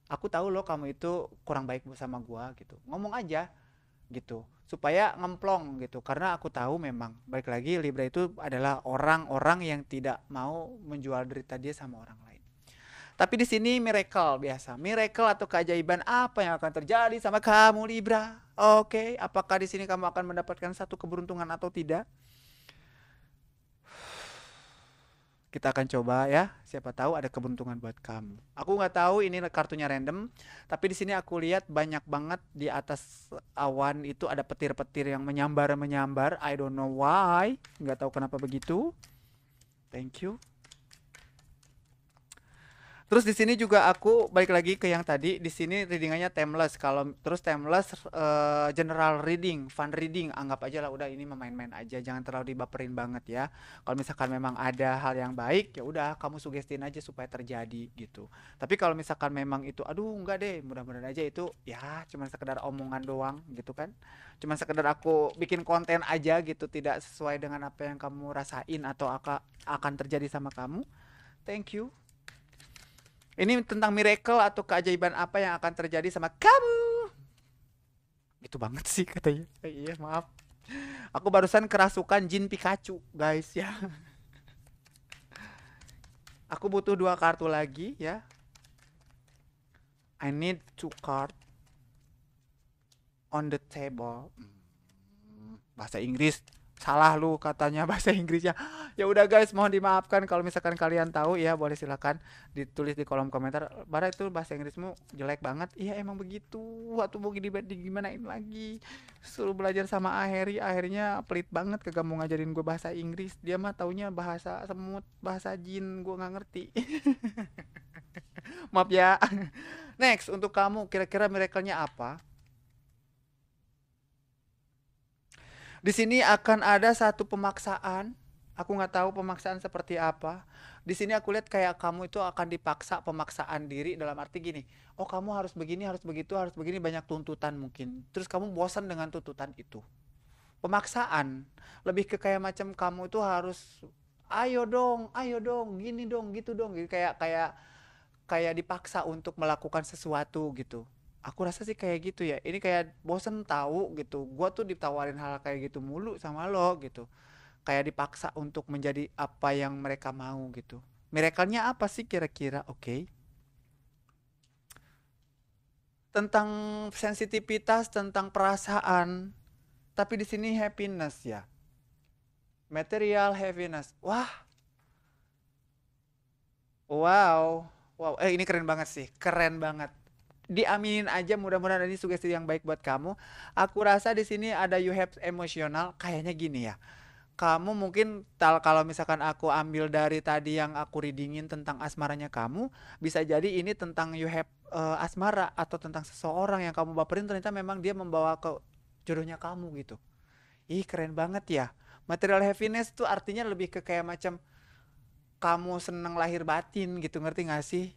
[SPEAKER 1] Aku tahu lo kamu itu kurang baik sama gue gitu. Ngomong aja gitu supaya ngemplong gitu. Karena aku tahu memang balik lagi Libra itu adalah orang-orang yang tidak mau menjual derita dia sama orang lain. Tapi di sini miracle biasa. Miracle atau keajaiban apa yang akan terjadi sama kamu Libra? Oke, apakah di sini kamu akan mendapatkan satu keberuntungan atau tidak? Kita akan coba ya, siapa tahu ada keberuntungan buat kamu. Aku nggak tahu ini kartunya random, tapi di sini aku lihat banyak banget di atas awan itu ada petir-petir yang menyambar-menyambar. I don't know why, nggak tahu kenapa begitu. Thank you. Terus di sini juga aku balik lagi ke yang tadi. Di sini readingannya timeless. Kalau terus timeless general reading, fun reading, anggap aja lah udah ini main-main aja. Jangan terlalu dibaperin banget ya. Kalau misalkan memang ada hal yang baik, ya udah kamu sugestiin aja supaya terjadi gitu. Tapi kalau misalkan memang itu aduh enggak deh, mudah-mudahan aja itu ya cuma sekedar omongan doang gitu kan. Cuma sekedar aku bikin konten aja gitu, tidak sesuai dengan apa yang kamu rasain atau akan terjadi sama kamu. Thank you. Ini tentang miracle atau keajaiban apa yang akan terjadi sama kamu. Itu banget sih katanya. Iya maaf. Aku barusan kerasukan jin Pikachu guys ya. Aku butuh 2 kartu lagi ya. I need two cards on the table. Bahasa Inggris. Salah lu katanya bahasa Inggrisnya. Ya udah guys, mohon dimaafkan kalau misalkan kalian tahu ya, boleh silakan ditulis di kolom komentar. Bara itu bahasa Inggrismu jelek banget. Iya emang begitu. Waktu mau gimanain lagi. Suruh belajar sama Aheri, akhirnya pelit banget kagak mau ngajarin gue bahasa Inggris. Dia mah taunya bahasa semut, bahasa jin, gue nggak ngerti. Maaf ya. Next, untuk kamu kira-kira miracle-nya apa? Di sini akan ada satu pemaksaan. Aku nggak tahu pemaksaan seperti apa. Di sini aku lihat kayak kamu itu akan dipaksa pemaksaan diri dalam arti gini. Oh kamu harus begini, harus begitu, harus begini, banyak tuntutan mungkin. Terus kamu bosan dengan tuntutan itu. Pemaksaan lebih ke kayak macam kamu itu harus ayo dong, gini dong, gitu dong. Gitu. Kayak kayak dipaksa untuk melakukan sesuatu gitu. Aku rasa sih kayak gitu ya. Ini kayak bosen tahu gitu. Gua tuh ditawarin hal kayak gitu mulu sama lo gitu. Kayak dipaksa untuk menjadi apa yang mereka mau gitu. Miracle-nya apa sih kira-kira? Oke. Tentang sensitivitas, tentang perasaan. Tapi di sini happiness ya. Material happiness. Wah, wow. Wow, ini keren banget sih. Keren banget. Diaminin aja, mudah-mudahan ini sugesti yang baik buat kamu. Aku rasa di sini ada you have emosional, kayaknya gini ya. Kamu mungkin kalau misalkan aku ambil dari tadi yang aku readingin tentang asmaranya kamu, bisa jadi ini tentang you have asmara atau tentang seseorang yang kamu baperin ternyata memang dia membawa ke jodohnya kamu gitu. Ih, keren banget ya. Material happiness tuh artinya lebih ke kayak macam kamu seneng lahir batin gitu, ngerti gak sih?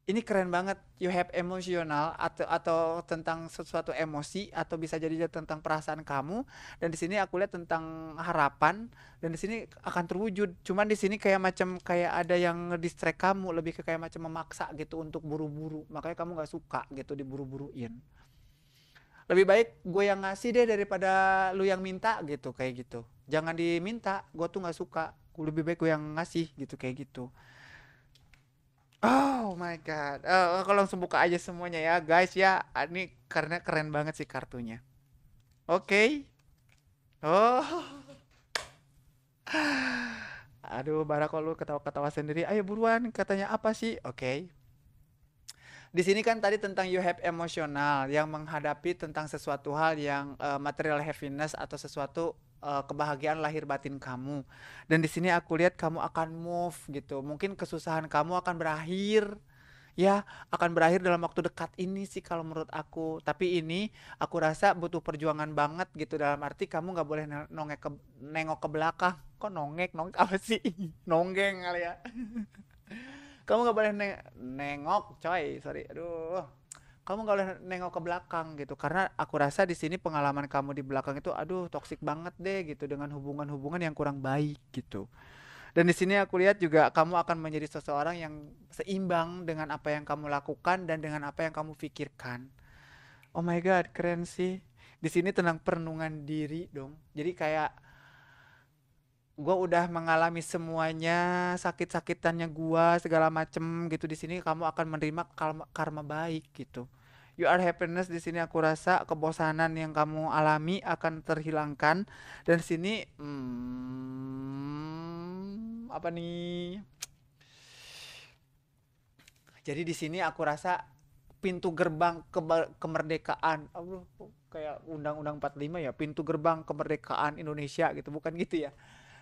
[SPEAKER 1] Ini keren banget. You have emotional atau tentang sesuatu emosi atau bisa jadi tentang perasaan kamu. Dan di sini aku lihat tentang harapan dan di sini akan terwujud. Cuman di sini kayak macam kayak ada yang distract kamu, lebih ke kayak macam memaksa gitu untuk buru-buru. Makanya kamu nggak suka gitu diburu-buruin. Lebih baik gue yang ngasih deh daripada lu yang minta gitu kayak gitu. Jangan diminta, gue tuh nggak suka. Lebih baik gue yang ngasih gitu kayak gitu. Oh my god. Aku langsung buka aja semuanya ya, guys ya. Ini karena keren banget sih kartunya. Oke. Oh. Aduh, Bara kok lu ketawa-ketawa sendiri. Ayo buruan, katanya apa sih? Oke. Di sini kan tadi tentang you have emosional yang menghadapi tentang sesuatu hal yang material happiness atau sesuatu kebahagiaan lahir batin kamu. Dan di sini aku lihat kamu akan move gitu. Mungkin kesusahan kamu akan berakhir. Ya, akan berakhir dalam waktu dekat ini sih kalau menurut aku. Tapi ini aku rasa butuh perjuangan banget gitu dalam arti kamu nggak boleh nengok ke belakang. Kok nongek apa sih? Nonggeng kali ya. Kamu nggak boleh nengok, coy. Sorry, aduh. Kamu nggak boleh nengok ke belakang gitu karena aku rasa di sini pengalaman kamu di belakang itu aduh toksik banget deh gitu dengan hubungan-hubungan yang kurang baik gitu. Dan di sini aku lihat juga kamu akan menjadi seseorang yang seimbang dengan apa yang kamu lakukan dan dengan apa yang kamu pikirkan. Oh my god, keren sih. Di sini tenang perenungan diri dong. Jadi kayak gue udah mengalami semuanya, sakit-sakitannya gue segala macem gitu. Di sini kamu akan menerima karma baik gitu. You are happiness di sini aku rasa kebosanan yang kamu alami akan terhilangkan dan di sini apa nih? Jadi di sini aku rasa pintu gerbang kemerdekaan, aduh, kayak Undang-Undang 45 ya, pintu gerbang kemerdekaan Indonesia gitu, bukan gitu ya.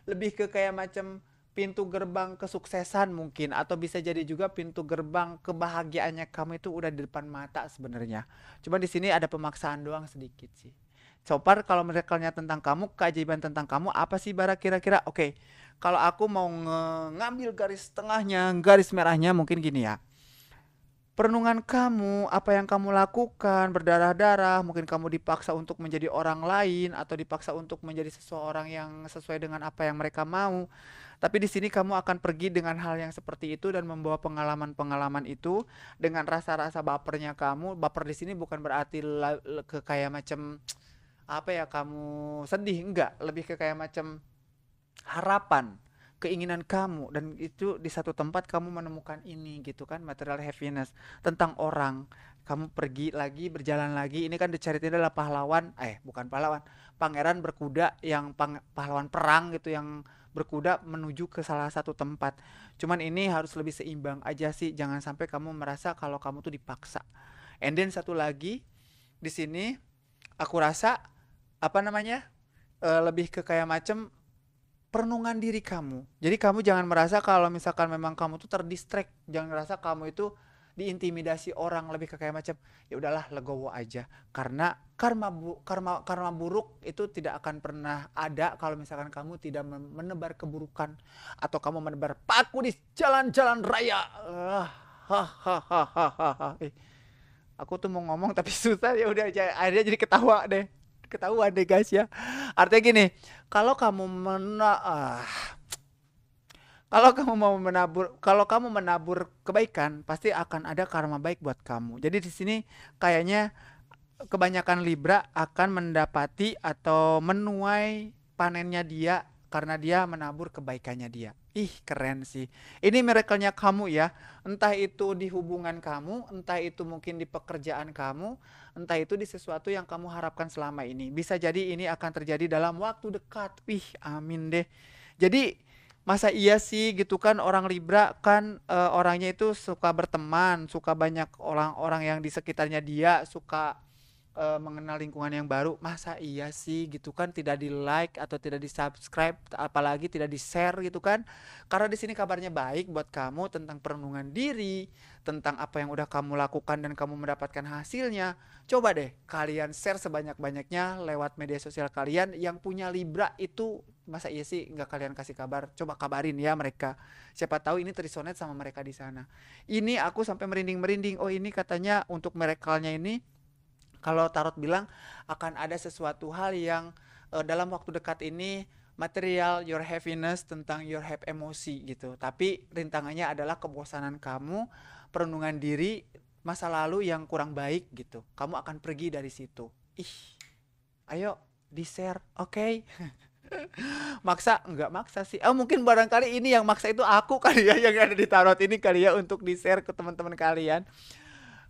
[SPEAKER 1] Lebih ke kayak macam pintu gerbang kesuksesan mungkin atau bisa jadi juga pintu gerbang kebahagiaannya kamu itu udah di depan mata sebenarnya. Cuma di sini ada pemaksaan doang sedikit sih. Sopar kalau miracle-nya tentang kamu, keajaiban tentang kamu apa sih Bara kira-kira? Oke, kalau aku mau ngambil garis tengahnya, garis merahnya mungkin gini ya. Perenungan kamu, apa yang kamu lakukan, berdarah-darah, mungkin kamu dipaksa untuk menjadi orang lain atau dipaksa untuk menjadi seseorang yang sesuai dengan apa yang mereka mau. Tapi di sini kamu akan pergi dengan hal yang seperti itu dan membawa pengalaman-pengalaman itu dengan rasa-rasa bapernya kamu. Baper di sini bukan berarti ke kayak macam apa ya kamu sedih, enggak, lebih ke kayak macam harapan. keinginan kamu, dan itu di satu tempat kamu menemukan ini gitu kan, material happiness tentang orang. Kamu pergi lagi, berjalan lagi. Ini kan dicaritin adalah pahlawan, bukan pahlawan, pangeran berkuda yang pahlawan perang gitu, yang berkuda menuju ke salah satu tempat. Cuman ini harus lebih seimbang aja sih, jangan sampai kamu merasa kalau kamu tuh dipaksa. And then satu lagi di sini aku rasa apa namanya, lebih ke kayak macem perenungan diri kamu. Jadi kamu jangan merasa kalau misalkan memang kamu tuh terdistract, jangan merasa kamu itu diintimidasi orang, lebih ke kayak macam ya udahlah, legowo aja. Karena karma buruk itu tidak akan pernah ada kalau misalkan kamu tidak menebar keburukan atau kamu menebar paku di jalan-jalan raya. Hahaha. Aku tuh mau ngomong tapi susah, ya udah aja akhirnya jadi ketawa deh. Ketahuan deh guys ya. Artinya gini, kalau kamu kalau kamu menabur kebaikan, pasti akan ada karma baik buat kamu. Jadi di sini kayaknya kebanyakan Libra akan mendapati atau menuai panennya dia karena dia menabur kebaikannya dia. Ih, keren sih. Ini miracle-nya kamu ya. Entah itu di hubungan kamu, entah itu mungkin di pekerjaan kamu, entah itu di sesuatu yang kamu harapkan selama ini. Bisa jadi ini akan terjadi dalam waktu dekat. Wih, amin deh. Jadi masa iya sih gitu kan, orang Libra kan orangnya itu suka berteman, suka banyak orang-orang yang di sekitarnya dia, suka mengenal lingkungan yang baru. Masa iya sih gitu kan tidak di like atau tidak di subscribe, apalagi tidak di share gitu kan. Karena di sini kabarnya baik buat kamu tentang perenungan diri, tentang apa yang udah kamu lakukan dan kamu mendapatkan hasilnya. Coba deh kalian share sebanyak-banyaknya lewat media sosial kalian. Yang punya Libra itu masa iya sih nggak kalian kasih kabar? Coba kabarin ya mereka, siapa tahu ini terisonate sama mereka di sana. Ini aku sampai merinding-merinding. Oh, ini katanya untuk miracle-nya ini, kalau tarot bilang akan ada sesuatu hal yang dalam waktu dekat ini material your happiness, tentang your have emosi gitu. Tapi rintangannya adalah kebosanan kamu, perenungan diri, masa lalu yang kurang baik gitu. Kamu akan pergi dari situ. Ih, ayo di share, oke? Okay? Maksa? Enggak maksa sih. Oh, mungkin barangkali ini yang maksa itu aku kali ya, yang ada di tarot ini kali ya, untuk di share ke teman-teman kalian.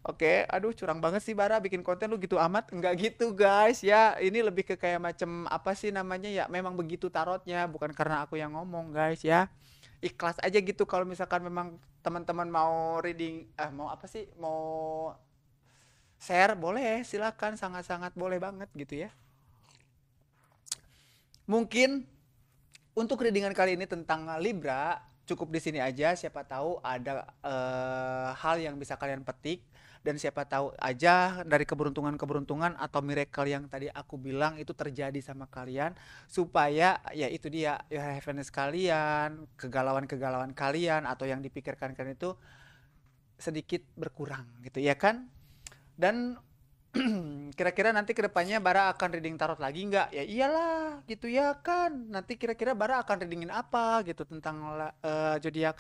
[SPEAKER 1] Oke, aduh curang banget sih Bara bikin konten lu gitu amat. Enggak gitu guys ya, ini lebih ke kayak macem apa sih namanya ya, memang begitu tarotnya, bukan karena aku yang ngomong guys ya. Ikhlas aja gitu kalau misalkan memang teman-teman mau reading, mau apa sih, mau share, boleh silakan, sangat-sangat boleh banget gitu ya. Mungkin untuk readingan kali ini tentang Libra cukup di sini aja. Siapa tahu ada hal yang bisa kalian petik, dan siapa tahu aja dari keberuntungan-keberuntungan atau miracle yang tadi aku bilang itu terjadi sama kalian, supaya ya itu dia ya, happiness kalian, kegalauan-kegalauan kalian atau yang dipikirkan kalian itu sedikit berkurang gitu ya kan. Dan kira-kira nanti kedepannya Bara akan reading tarot lagi nggak? Ya iyalah gitu ya kan. Nanti kira-kira Bara akan readingin apa gitu tentang zodiak.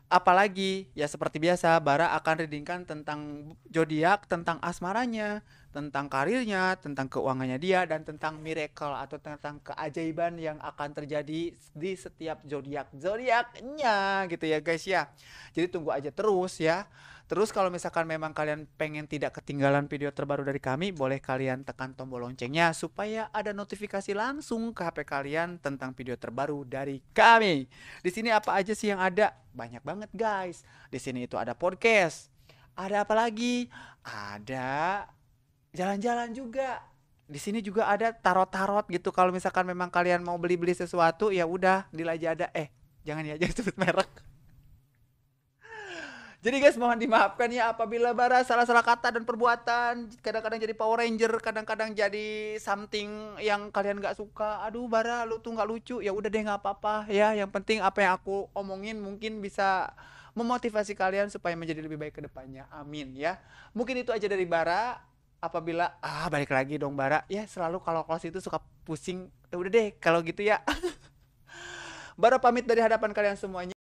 [SPEAKER 1] Apalagi ya seperti biasa Bara akan readingkan tentang zodiak, tentang asmaranya, tentang karirnya, tentang keuangannya dia, dan tentang miracle atau tentang keajaiban yang akan terjadi di setiap zodiaknya gitu ya guys ya. Jadi tunggu aja terus ya. Terus kalau misalkan memang kalian pengen tidak ketinggalan video terbaru dari kami, boleh kalian tekan tombol loncengnya supaya ada notifikasi langsung ke HP kalian tentang video terbaru dari kami. Di sini apa aja sih yang ada? Banyak banget guys. Di sini itu ada podcast. Ada apa lagi? Ada jalan-jalan juga. Di sini juga ada tarot-tarot gitu. Kalau misalkan memang kalian mau beli-beli sesuatu, ya udah, di Laja ada. Jangan ya, jangan sebut merek. Jadi guys, mohon dimaafkan ya apabila Bara salah-salah kata dan perbuatan, kadang-kadang jadi Power Ranger, kadang-kadang jadi something yang kalian gak suka. Aduh Bara, lu tuh gak lucu. Ya udah deh, gak apa-apa ya. Yang penting apa yang aku omongin mungkin bisa memotivasi kalian supaya menjadi lebih baik ke depannya. Amin ya. Mungkin itu aja dari Bara. Apabila balik lagi dong Bara. Ya selalu kalau close itu suka pusing. Ya udah deh kalau gitu ya. Bara pamit dari hadapan kalian semuanya.